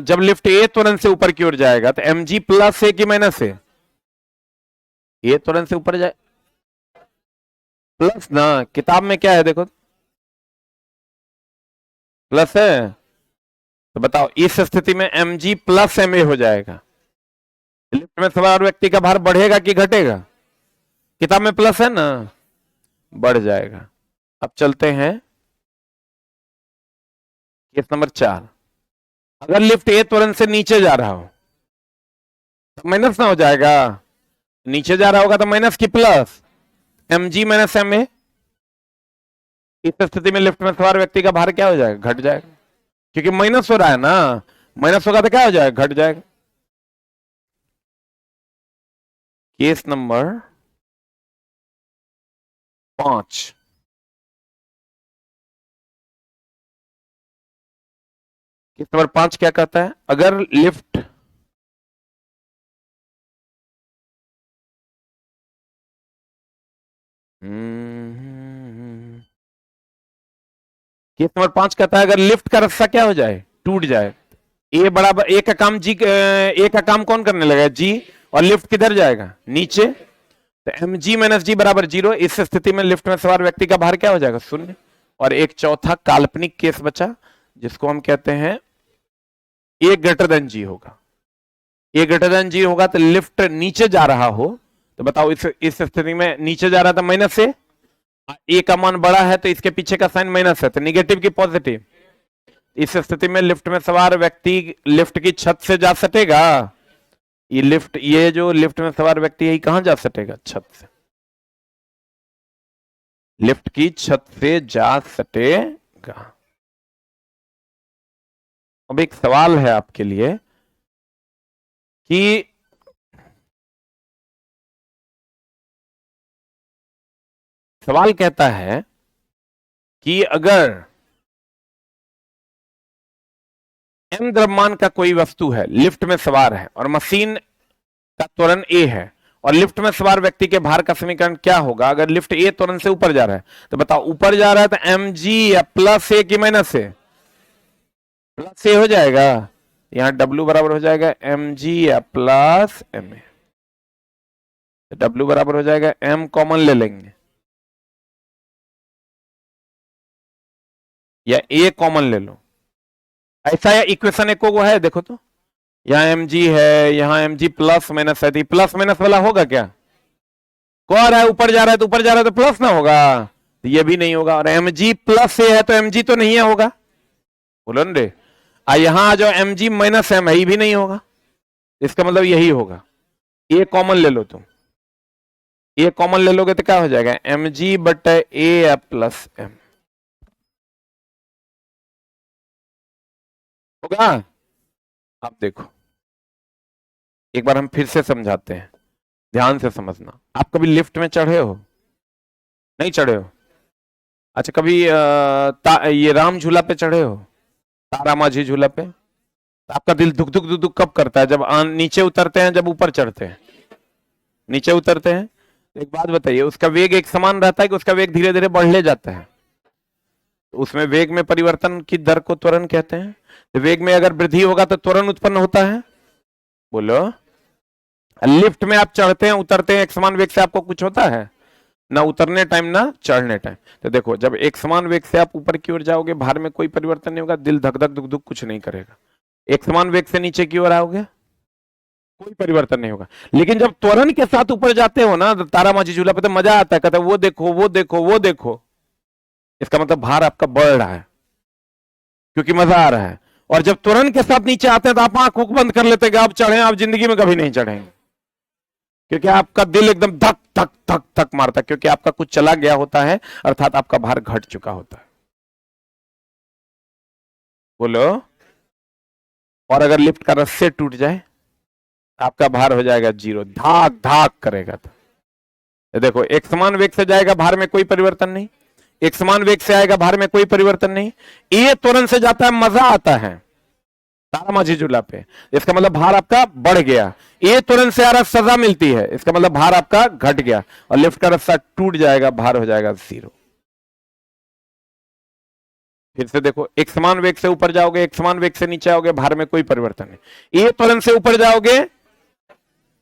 जब लिफ्ट A त्वरण से ऊपर की ओर जाएगा तो mg प्लस है कि माइनस है, A त्वरण से ऊपर जाए प्लस ना, किताब में क्या है देखो, प्लस है। तो बताओ इस स्थिति में mg प्लस ma हो जाएगा। लिफ्ट में सवार व्यक्ति का भार बढ़ेगा कि घटेगा, किताब में प्लस है ना, बढ़ जाएगा। अब चलते हैं केस नंबर 4। अगर लिफ्ट A त्वरण से नीचे जा रहा हो तो माइनस ना हो जाएगा, नीचे जा रहा होगा तो माइनस की प्लस, mg माइनस ma। इस स्थिति में लिफ्ट में सवार व्यक्ति का भार क्या हो जाएगा, घट जाएगा, क्योंकि माइनस हो रहा है ना, माइनस होगा तो क्या हो जाएगा, घट जाएगा। केस नंबर 5, केस नंबर 5 क्या कहता है, अगर लिफ्ट केस नंबर 5 कहता है अगर लिफ्ट का रस्सा क्या हो जाए, टूट जाए, ए बराबर ए का काम जी, ए का काम कौन करने लगा, जी, और लिफ्ट किधर जाएगा, नीचे, तो mg माइनस जी बराबर 0। इस स्थिति में लिफ्ट में सवार व्यक्ति का भार क्या हो जाएगा, 0। और एक चौथा काल्पनिक केस बचा जिसको हम कहते हैं ए ग्रेटर देन जी होगा। ए ग्रेटर देन जी होगा तो लिफ्ट नीचे जा रहा हो तो बताओ इस स्थिति में नीचे जा रहा था माइनस से, ए का मान बड़ा है तो इसके पीछे का साइन माइनस है, तो निगेटिव की पॉजिटिव। इस स्थिति में लिफ्ट में सवार व्यक्ति लिफ्ट की छत से जा सकेगा, ये जो लिफ्ट में सवार व्यक्ति है कहां जा सकेगा, छत से, लिफ्ट की छत से जा सकेगा। अब एक सवाल है आपके लिए कि सवाल कहता है कि अगर m द्रव्यमान का कोई वस्तु है, लिफ्ट में सवार है और मशीन का त्वरण a है और लिफ्ट में सवार व्यक्ति के भार का समीकरण क्या होगा अगर लिफ्ट a त्वरण से ऊपर जा रहा है, तो बताओ ऊपर जा रहा है तो mg या प्लस a की माइनस a, प्लस a हो जाएगा, यहां W बराबर हो जाएगा mg या प्लस ma, तो W बराबर हो जाएगा m कॉमन ले लेंगे या a कॉमन ले लो, ऐसा या इक्वेशन एक को है, देखो तो यहाँ mg है, यहाँ mg प्लस माइनस है, प्लस माइनस वाला होगा क्या, कौन है ऊपर जा रहा है तो ऊपर जा रहा है तो प्लस ना होगा, तो ये भी नहीं होगा। और mg प्लस से है तो mg तो नहीं है होगा, बोलो न रे, यहाँ जो mg माइनस m है ये भी नहीं होगा, इसका मतलब यही होगा। a कॉमन ले लो तुम, a कॉमन ले लोगे तो क्या हो जाएगा, mg but a plus m होगा। अब देखो एक बार हम फिर से समझाते हैं, ध्यान से समझना। आप कभी लिफ्ट में चढ़े हो, नहीं चढ़े हो, अच्छा कभी ये राम झूला पे चढ़े हो, तारा माझी झूला पे, तो आपका दिल धुक धुक धुक धुक कब करता है, जब नीचे उतरते हैं, जब ऊपर चढ़ते हैं, नीचे उतरते हैं। एक बात बताइए, उसका वेग एक समान रहता है कि उसका वेग धीरे धीरे बढ़ ले जाता है, उसमें वेग में परिवर्तन की दर को त्वरण कहते हैं। तो वेग में अगर वृद्धि होगा तो त्वरण उत्पन्न होता है, बोलो। लिफ्ट में आप चढ़ते हैं उतरते हैं एक समान वेग से, आपको कुछ होता है ना उतरने टाइम ना चढ़ने टाइम। तो देखो जब एक समान वेग से आप ऊपर की ओर जाओगे भार में कोई परिवर्तन नहीं होगा, दिल धक धक धुक धुक कुछ नहीं करेगा। एक समान वेग से नीचे की ओर आओगे कोई परिवर्तन नहीं होगा। लेकिन जब त्वरण के साथ ऊपर जाते हो ना तारा माझी झूला पे, तो मजा आता है, कहता है वो देखो वो देखो वो देखो, इसका मतलब भार आपका बढ़ रहा है क्योंकि मजा आ रहा है। और जब त्वरण के साथ नीचे आते हैं तो आप आंख बंद कर लेते हैं कि आप चढ़े, आप जिंदगी में कभी नहीं चढ़ेंगे, क्योंकि आपका दिल एकदम धक धक धक धक मारता है, क्योंकि आपका कुछ चला गया होता है, अर्थात आपका भार घट चुका होता है। बोलो। और अगर लिफ्ट का रस्से टूट जाए, आपका भार हो जाएगा 0, धाक धाक करेगा। तो देखो, एक समान वेग से जाएगा, भार में कोई परिवर्तन नहीं। एक समान वेग से आएगा, भार में कोई परिवर्तन नहीं। ये त्वरण से जाता है, मजा आता है तारामाझी झूला पे, इसका मतलब भार आपका बढ़ गया। ये तुरंत से आ रहा, सजा मिलती है, इसका मतलब भार आपका घट गया। और लिफ्ट का रस्सा टूट जाएगा, भार हो जाएगा 0। फिर से देखो, एक समान वेग से ऊपर जाओगे, एक समान वेग से नीचे आओगे, भार में कोई परिवर्तन नहीं। ये तुरंत से ऊपर जाओगे,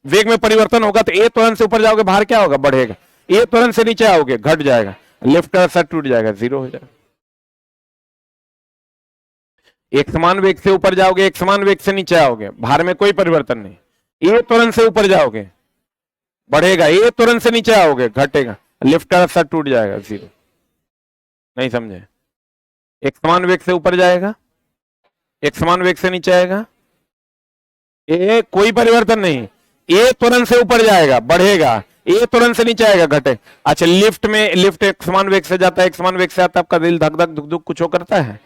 वेग में परिवर्तन होगा, तो ये तुरंत से ऊपर जाओगे, भार क्या होगा, बढ़ेगा। ये तुरंत से नीचे आओगे, घट जाएगा, लिफ्ट का रस्सा टूट जाएगा, 0 हो जाएगा। एक समान वेग से ऊपर जाओगे, एक समान वेग से नीचे आओगे, भार में कोई परिवर्तन नहीं। ये तुरंत से ऊपर जाओगे, बढ़ेगा। ये तुरंत से नीचे आओगे, घटेगा, लिफ्ट का रस्सा टूट जाएगा, 0। नहीं समझे? एक समान वेग से ऊपर जाएगा, एक समान वेग से नीचे आएगा, ये कोई परिवर्तन नहीं। ये तुरंत से ऊपर जाएगा, बढ़ेगा। ये तुरंत से नीचे आएगा, घटे। अच्छा, लिफ्ट में, लिफ्ट एक समान वेग से जाता है, एक समान वेग से आता है, आपका दिल धक धक धुक धुक कुछ करता है।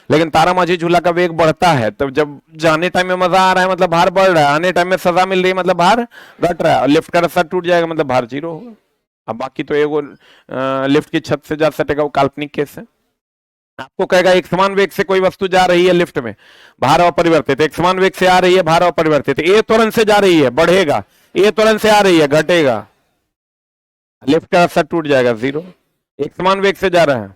लेकिन तारामाझी झूला का वेग बढ़ता है, तब जब जाने टाइम में मजा आ रहा है मतलब भार बढ़ रहा है, आने टाइम में सजा मिल रही है मतलब भार घट रहा है। और लिफ्ट का रस्सा टूट जाएगा मतलब भार 0 होगा। अब बाकी तो एगो लिफ्ट की छत से जा सकेगा, वो काल्पनिक केस है। आपको कहेगा एक समान वेग से कोई वस्तु जा रही है लिफ्ट में, भार अपरिवर्तित, एक समान वेग से आ रही है, भार अपरिवर्तित। ये तुरंत से जा रही है, बढ़ेगा। ये तुरंत से आ रही है, घटेगा, लिफ्ट का रस्सा टूट जाएगा, 0। एक समान वेग से जा रहा है,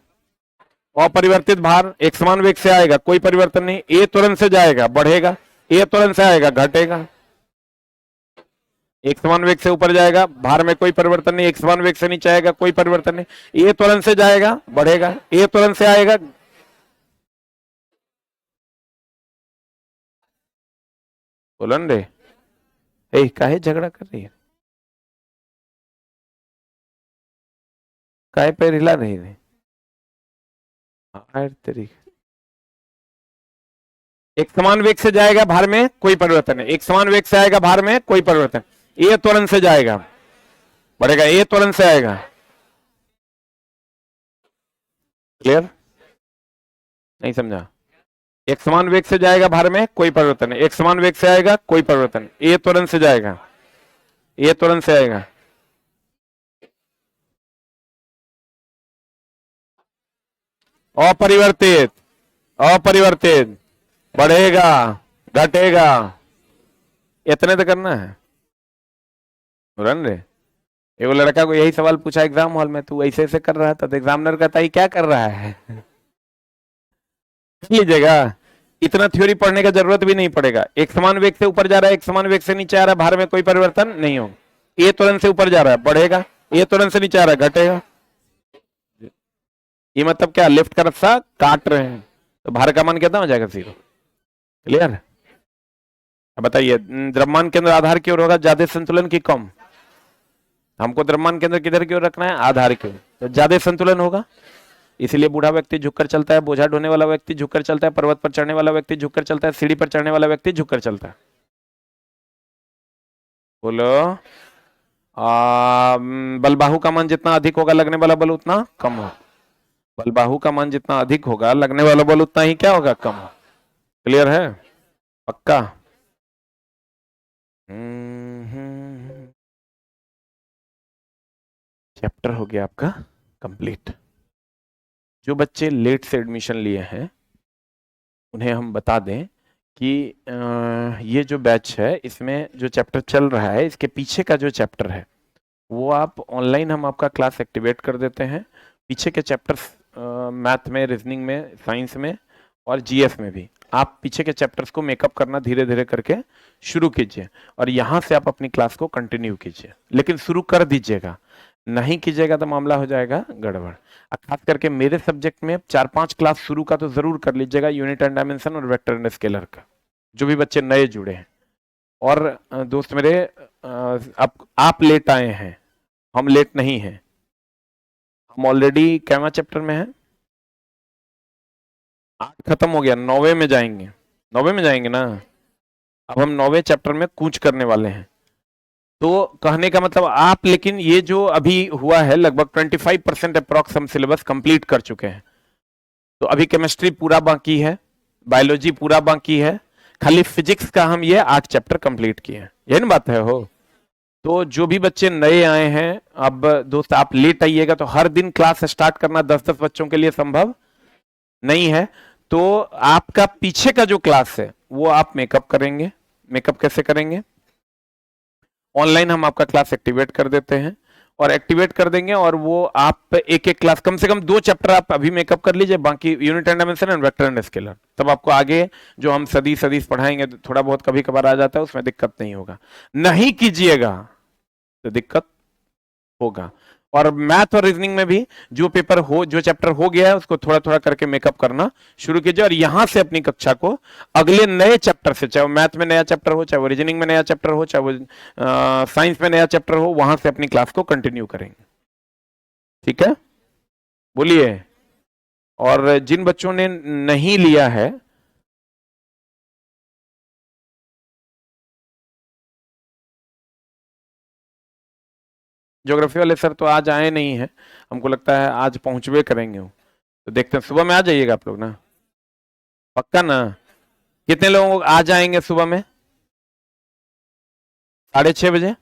अपरिवर्तित भार, एक समान वेग से आएगा, कोई परिवर्तन नहीं। ये तुरंत से जाएगा, बढ़ेगा। ये तुरंत से आएगा, घटेगा। एक समान वेग से ऊपर जाएगा, भार में कोई परिवर्तन नहीं। एक समान वेग से नीचे आएगा, कोई परिवर्तन नहीं। ये तुरंत से जाएगा, बढ़ेगा। ये तुरंत से आएगा, बोलन रे, काहे झगड़ा कर रही है, काहे पैर हिला रही है? तरीके, एक समान वेग से जाएगा, भार में कोई परिवर्तन नहीं। एक समान वेग से आएगा, भार में कोई परिवर्तन। ये तुरंत से जाएगा, बढ़ेगा। ये तुरंत से आएगा, क्लियर? नहीं समझा? एक समान वेग से जाएगा, भार में कोई परिवर्तन नहीं। एक समान वेग से आएगा, कोई परिवर्तन नहीं। ये तुरंत से जाएगा, ये तुरंत से आएगा, अपरिवर्तित, अपरिवर्तित, बढ़ेगा, घटेगा। इतने तो करना है। रन रे, एगो लड़का को यही सवाल पूछा एग्जाम हॉल में, तू ऐसे ऐसे कर रहा था, तो एग्जामिनर कहता है क्या कर रहा है? लीजिएगा, इतना थ्योरी पढ़ने का जरूरत भी नहीं पड़ेगा। एक समान वेग से ऊपर जा रहा है, एक समान वेग से नीचे आ रहा है, भार में कोई परिवर्तन नहीं हो। ये तुरंत से ऊपर जा रहा है, बढ़ेगा। ये तुरंत से नीचे आ रहा है, घटेगा। ये मतलब क्या, लिफ्ट का रस्सा काट रहे हैं, तो भार का मान कितना हो जाएगा, 0। क्लियर? अब बताइए, द्रव्यमान केंद्र आधार की ओर होगा, ज्यादा संतुलन की कम? हमको द्रव्यमान केंद्र किधर की ओर रखना है, आधार की ओर, तो ज्यादा संतुलन होगा। इसीलिए बूढ़ा व्यक्ति झुककर चलता है, बोझा ढोने वाला व्यक्ति झुककर चलता है, पर्वत पर चढ़ने वाला व्यक्ति झुककर चलता है, सीढ़ी पर चढ़ने वाला व्यक्ति झुककर चलता है। बोलो। बलबाहु का मान जितना अधिक होगा, लगने वाला बल उतना कम होगा। बलबाहु का मान जितना अधिक होगा, लगने वाला बल उतना ही क्या होगा, कम होगा। क्लियर है? पक्का? चैप्टर हो गया आपका कंप्लीट। जो बच्चे लेट से एडमिशन लिए हैं उन्हें हम बता दें कि ये जो बैच है, इसमें जो चैप्टर चल रहा है, इसके पीछे का जो चैप्टर है वो आप ऑनलाइन हम आपका क्लास एक्टिवेट कर देते हैं। पीछे के चैप्टर्स मैथ में, रीजनिंग में, साइंस में और जीएस में भी आप पीछे के चैप्टर्स को मेकअप करना धीरे धीरे करके शुरू कीजिए, और यहाँ से आप अपनी क्लास को कंटिन्यू कीजिए। लेकिन शुरू कर दीजिएगा, नहीं कीजिएगा तो मामला हो जाएगा गड़बड़। खास करके मेरे सब्जेक्ट में 4-5 क्लास शुरू का तो जरूर कर लीजिएगा, यूनिट एंड डायमेंशन और वेक्टर एंड स्केलर का, जो भी बच्चे नए जुड़े हैं। और दोस्त मेरे, आप लेट आए हैं, हम लेट नहीं हैं। हम ऑलरेडी कैमा चैप्टर में हैं, 8 खत्म हो गया, 9वें में जाएंगे। 9वें में जाएंगे ना। अब हम 9वें चैप्टर में कूच करने वाले हैं। तो कहने का मतलब आप, लेकिन ये जो अभी हुआ है लगभग 25% अप्रॉक्स हम सिलेबस कंप्लीट कर चुके हैं। तो अभी केमिस्ट्री पूरा बाकी है, बायोलॉजी पूरा बाकी है, खाली फिजिक्स का हम ये 8 चैप्टर कंप्लीट किए हैं। यही ना बात है हो। तो जो भी बच्चे नए आए हैं, अब दोस्त आप लेट आइएगा तो हर दिन क्लास स्टार्ट करना 10-10 बच्चों के लिए संभव नहीं है। तो आपका पीछे का जो क्लास है वो आप मेकअप करेंगे। मेकअप कैसे करेंगे? ऑनलाइन हम आपका क्लास एक्टिवेट कर देते हैं, और एक्टिवेट कर देंगे, और वो आप एक एक क्लास कम से कम 2 चैप्टर आप अभी मेकअप कर लीजिए, बाकी unit and dimension and vector and scalar, तब आपको आगे जो हम सदी सदीश पढ़ाएंगे थोड़ा बहुत कभी कभार आ जाता है, उसमें दिक्कत नहीं होगा। नहीं कीजिएगा तो दिक्कत होगा। और मैथ और रीजनिंग में भी जो पेपर हो, जो चैप्टर हो गया है उसको थोड़ा थोड़ा करके मेकअप करना शुरू कीजिए, और यहां से अपनी कक्षा को अगले नए चैप्टर से, चाहे वो मैथ में नया चैप्टर हो, चाहे वो रीजनिंग में नया चैप्टर हो, चाहे वो साइंस में नया चैप्टर हो, वहां से अपनी क्लास को कंटिन्यू करेंगे। ठीक है, बोलिए। और जिन बच्चों ने नहीं लिया है, ज्योग्राफी वाले सर तो आज आए नहीं है, हमको लगता है आज पहुंचवे करेंगे वो। तो देखते हैं, सुबह में आ जाइएगा आप लोग ना, पक्का ना? कितने लोग आ जाएंगे सुबह में? 6:30 बजे?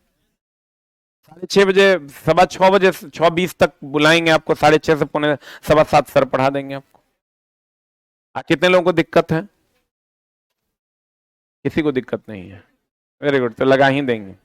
6:30 बजे, 6:15 बजे, 6:20 तक बुलाएंगे आपको, 6:30 से 6:45 सर पढ़ा देंगे आपको। कितने लोगों को दिक्कत है? किसी को दिक्कत नहीं है? वेरी गुड, तो लगा ही देंगे।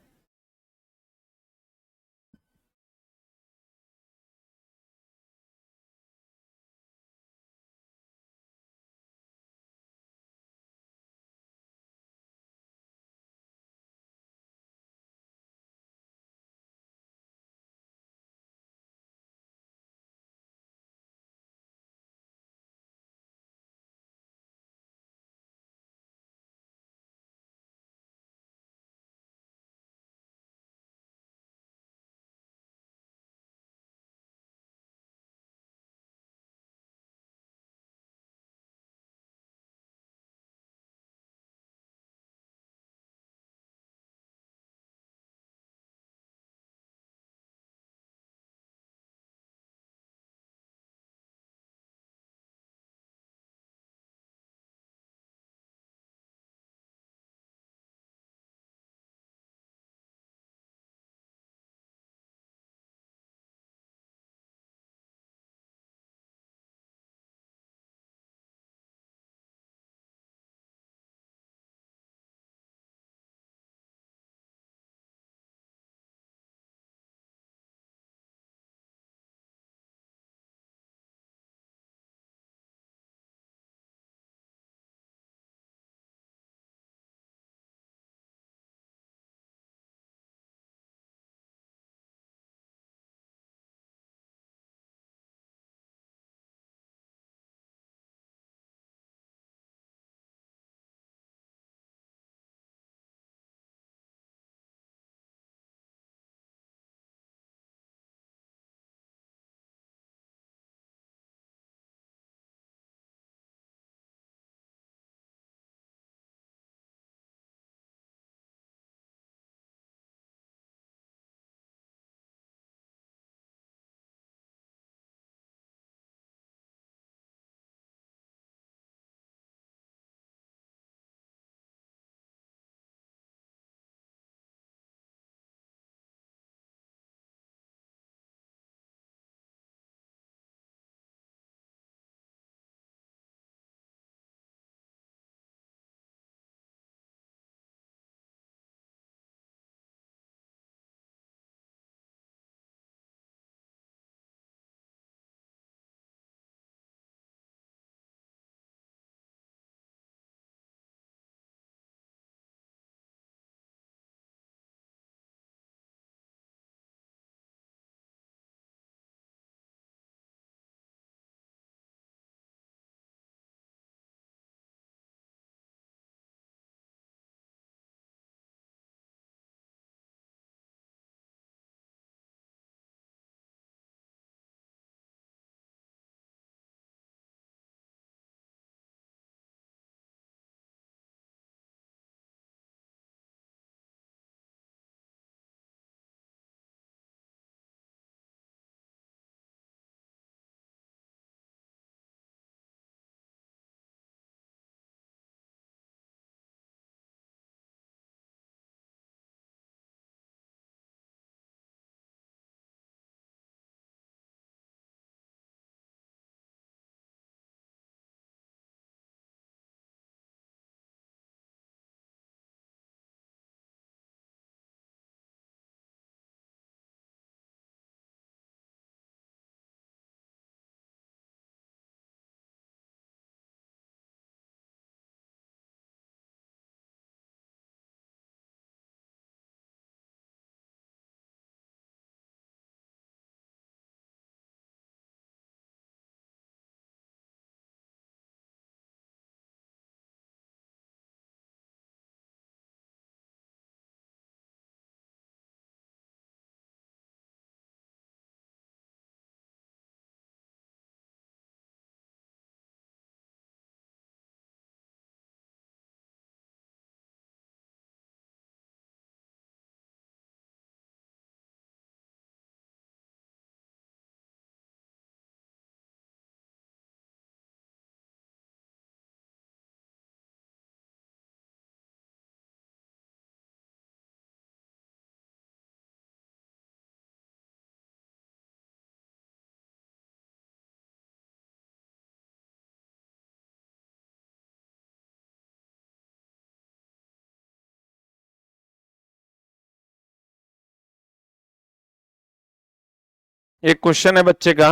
एक क्वेश्चन है बच्चे का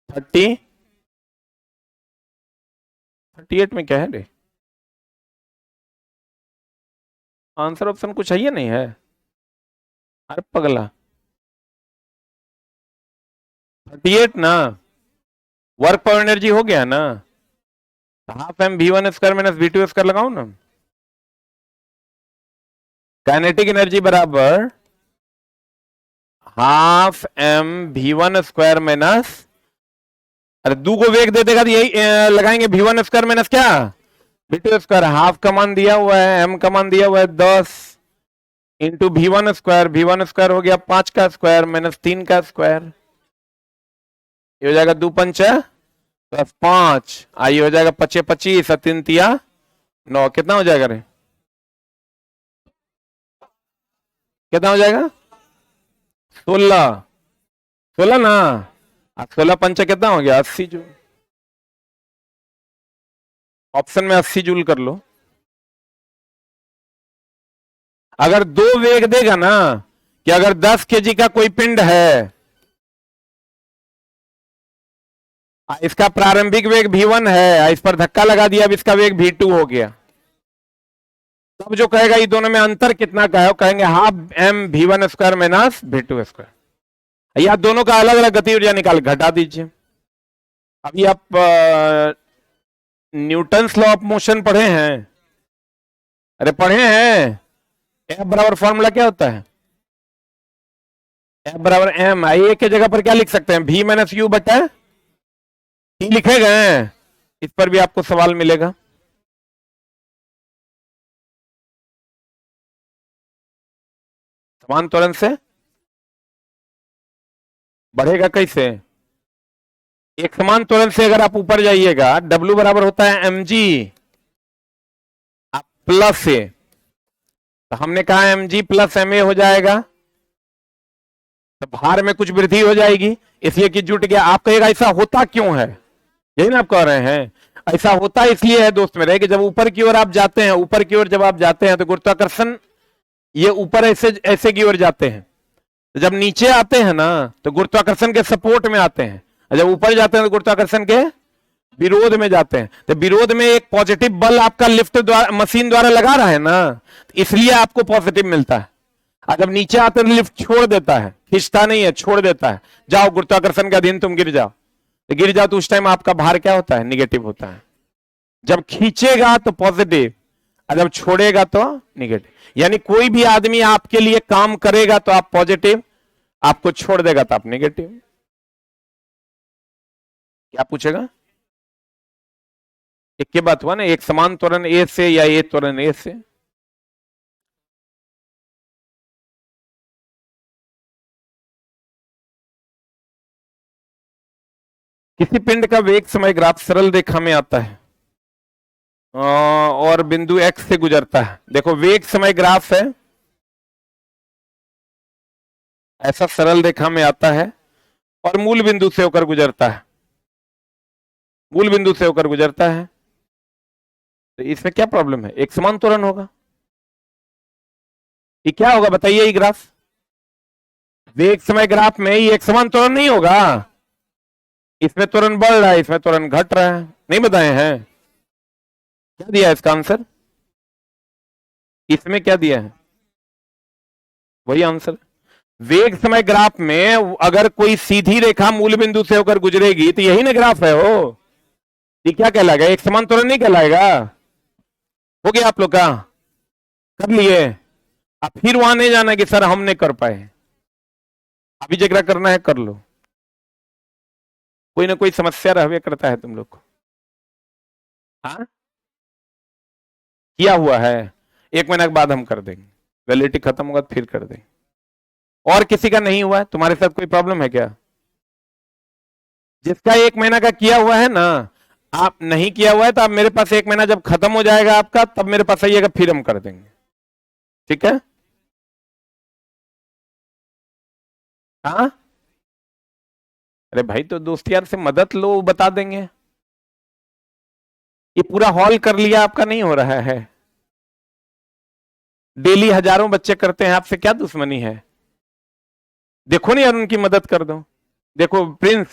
38 में क्या है रे? आंसर ऑप्शन कुछ है या नहीं है? अरे पगला 38 ना, वर्क पावर एनर्जी हो गया ना, half m v one square minus v two square लगाओ ना। काइनेटिक एनर्जी बराबर half m v one square minus, अरे दू को वेग दे देगा तो यही लगाएंगे वी वन स्क्वायर माइनस क्या वी टू स्क्वायर। हाफ का मान दिया हुआ है, एम का मान दिया हुआ है 10 इंटू वी वन स्क्वायर हो गया 5 का स्क्वायर माइनस 3 का स्क्वायर, ये हो जाएगा 2 पंच प्लस 5, आई हो जाएगा 25 25 3 तिया 9, कितना हो जाएगा रे? कितना हो जाएगा? 16 16 ना, 16 पंच कितना हो गया 80 जूल। ऑप्शन में 80 जूल कर लो। अगर दो वेग देगा ना कि अगर 10 केजी का कोई पिंड है, इसका प्रारंभिक वेग v1 है, इस पर धक्का लगा दिया, अब इसका वेग v2 हो गया, तब जो कहेगा ये दोनों में अंतर कितना का है, कहेंगे half m v1 square minus v2 square. या दोनों का अलग अलग गति ऊर्जा निकाल घटा दीजिए। अभी आप न्यूटन्स लॉ ऑफ मोशन पढ़े हैं? अरे पढ़े हैं। एफ बराबर फॉर्मूला क्या होता है? एफ बराबर एम, आई के जगह पर क्या लिख सकते हैं? v माइनस यू बटा टी लिखे गए। इस पर भी आपको सवाल मिलेगा। समान त्वरण से बढ़ेगा कैसे? एक समान त्वरण से अगर आप ऊपर जाइएगा, W बराबर होता है mg प्लस ए, तो हमने कहा mg प्लस ma हो जाएगा, तो भार में कुछ वृद्धि हो जाएगी, इसलिए कि जुट गया। आप कहेगा ऐसा होता क्यों है, यही ना आप कह रहे हैं। ऐसा होता इसलिए है दोस्त मेरे कि जब ऊपर की ओर आप जाते हैं, ऊपर की ओर जब आप जाते हैं तो गुरुत्वाकर्षण ये ऊपर ऐसे ऐसे की ओर जाते हैं, तो जब नीचे आते हैं ना तो गुरुत्वाकर्षण के सपोर्ट में आते हैं, और जब ऊपर जाते हैं तो गुरुत्वाकर्षण के विरोध में जाते हैं। तो विरोध में एक पॉजिटिव बल आपका लिफ्ट द्वारा मशीन द्वारा लगा रहा है ना, इसलिए आपको पॉजिटिव मिलता है। और जब नीचे आते हैं तो लिफ्ट छोड़ देता है, खींचता नहीं है, छोड़ देता है, जाओ गुरुत्वाकर्षण का अधीन तुम गिर जाओ। तो गिर जाओ तो उस टाइम आपका भार क्या होता है? निगेटिव होता है। जब खींचेगा तो पॉजिटिव, और जब छोड़ेगा तो निगेटिव। यानी कोई भी आदमी आपके लिए काम करेगा तो आप पॉजिटिव, आपको छोड़ देगा तो आप नेगेटिव। क्या पूछेगा? एक के बात हुआ ना, एक समान त्वरण ए से या ए त्वरण ए से। किसी पिंड का वेग समय ग्राफ सरल रेखा में आता है और बिंदु x से गुजरता है। देखो वेग समय ग्राफ है, ऐसा सरल रेखा में आता है और मूल बिंदु से होकर गुजरता है, मूल बिंदु से होकर गुजरता है। तो इसमें क्या प्रॉब्लम है? एक समान त्वरण होगा। ये क्या होगा बताइए? ये ग्राफ वेग समय ग्राफ में ये एक समान त्वरण नहीं होगा। इसमें त्वरण बढ़ रहा है, इसमें त्वरण घट रहा है। नहीं बताए हैं? क्या दिया है इसका आंसर? इसमें क्या दिया है? वही आंसर। वेग समय ग्राफ में अगर कोई सीधी रेखा मूल बिंदु से होकर गुजरेगी तो यही ना ग्राफ है हो। ये क्या कहलाएगा? एक समान त्वरण नहीं कहलाएगा। हो गया आप लोग का? कर लिए? अब फिर वहां नहीं जाना कि सर हम नहीं कर पाए। अभी जगह करना है कर लो, कोई ना कोई समस्या रहवे करता है तुम लोग को। हाँ किया हुआ है, 1 महीने के बाद हम कर देंगे, वैलिडिटी खत्म होगा तो फिर कर देंगे। और किसी का नहीं हुआ है? तुम्हारे साथ कोई प्रॉब्लम है क्या? जिसका 1 महीना का किया हुआ है ना, आप नहीं किया हुआ है तो आप मेरे पास 1 महीना जब खत्म हो जाएगा आपका, तब मेरे पास आइएगा, फिर हम कर देंगे। ठीक है? हाँ अरे भाई तो दोस्त यार से मदद लो, बता देंगे। ये पूरा हॉल कर लिया, आपका नहीं हो रहा है। डेली हजारों बच्चे करते हैं, आपसे क्या दुश्मनी है? देखो नहीं यार, उनकी मदद कर दो। देखो प्रिंस,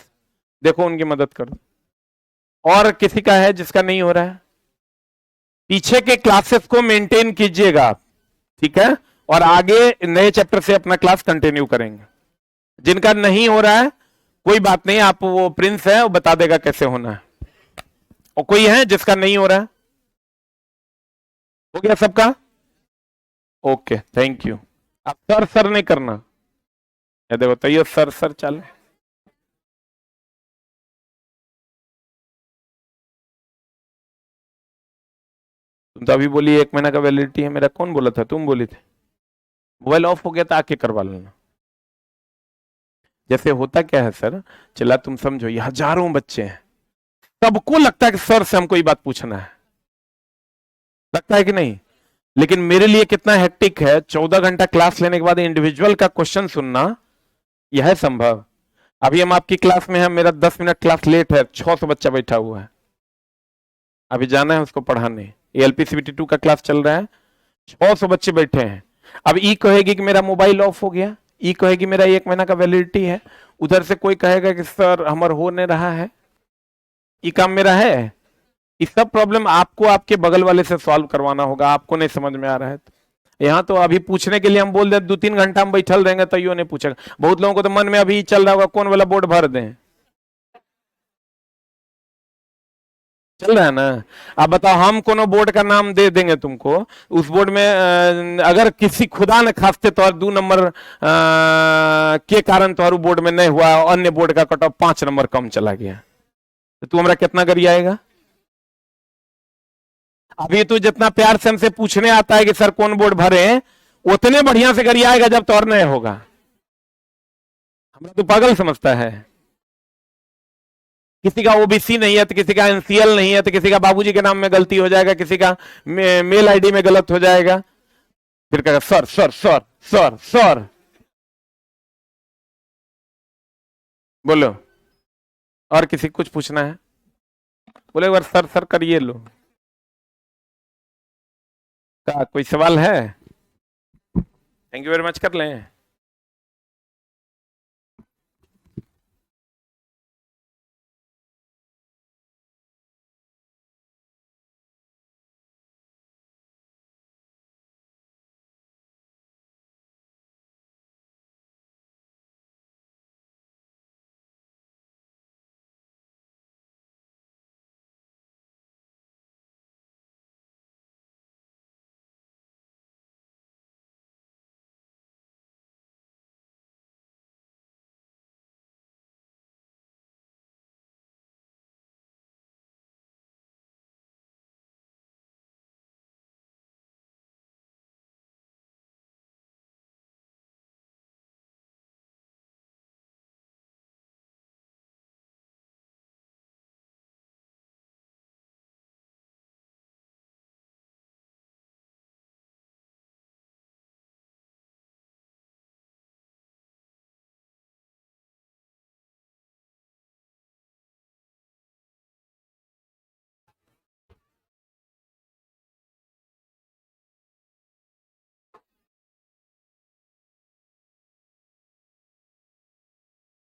देखो उनकी मदद कर दो। और किसी का है जिसका नहीं हो रहा है? पीछे के क्लासेस को मेंटेन कीजिएगा आप, ठीक है, और आगे नए चैप्टर से अपना क्लास कंटिन्यू करेंगे। जिनका नहीं हो रहा है कोई बात नहीं, आप वो प्रिंस है वो बता देगा कैसे होना है। और कोई है जिसका नहीं हो रहा है? हो गया सबका? Okay thank you. आप सर सर नहीं करना। ये देखो तो ये सर सर चल। तुम तो अभी बोली 1 महीना का वैलिडिटी है मेरा, कौन बोला था? तुम बोली थी। मोबाइल ऑफ हो गया तो आके करवा लेना। जैसे होता क्या है सर, चला तुम समझो, ये हजारों बच्चे हैं, सबको लगता है कि सर से हमको ये बात पूछना है, लगता है कि नहीं? लेकिन मेरे लिए कितना हेक्टिक है, 14 घंटा क्लास लेने के बाद इंडिविजुअल का क्वेश्चन सुनना, यह है संभव? अभी हम आपकी क्लास में हैं, मेरा 10 मिनट क्लास लेट है, 600 बच्चा बैठा हुआ है, अभी जाना है उसको पढ़ाने। LPCBT2 का क्लास चल रहा है, 600 बच्चे बैठे हैं। अब ई कहेगी कि मेरा मोबाइल ऑफ हो गया, ई कहेगी मेरा 1 महीना का वैलिडिटी है, उधर से कोई कहेगा कि सर हमार हो नहीं रहा है, ये काम मेरा है। ये सब प्रॉब्लम आपको आपके बगल वाले से सॉल्व करवाना होगा, आपको नहीं समझ में आ रहा है तो। यहाँ तो अभी पूछने के लिए हम बोल दे 2-3 घंटा हम बैठल रहेंगे तो यो नहीं पूछेगा। बहुत लोगों को तो मन में अभी चल रहा होगा कौन वाला बोर्ड भर दें, चल रहा है ना? अब बताओ, हम कोनो बोर्ड का नाम दे देंगे तुमको, उस बोर्ड में अगर किसी खुदा न खास्ते तो 2 नंबर के कारण तुम्हारे बोर्ड में नहीं हुआ, अन्य बोर्ड का कट ऑफ 5 नंबर कम चला गया, तो तू हमारा कितना गरियाएगा? अभी तू जितना प्यार से हमसे पूछने आता है कि सर कौन बोर्ड भरे, उतने बढ़िया से गरियाएगा जब तो और नहीं होगा। हमरा तो पागल समझता है। किसी का ओबीसी नहीं है तो किसी का एनसीएल नहीं है तो किसी का बाबूजी के नाम में गलती हो जाएगा, किसी का मेल आईडी में गलत हो जाएगा, फिर कहेगा sir sir sir sir sir. बोलो, और किसी को कुछ पूछना है? बोले एक बार सर सर करिए लो। का कोई सवाल है? थैंक यू वेरी मच, कर लें।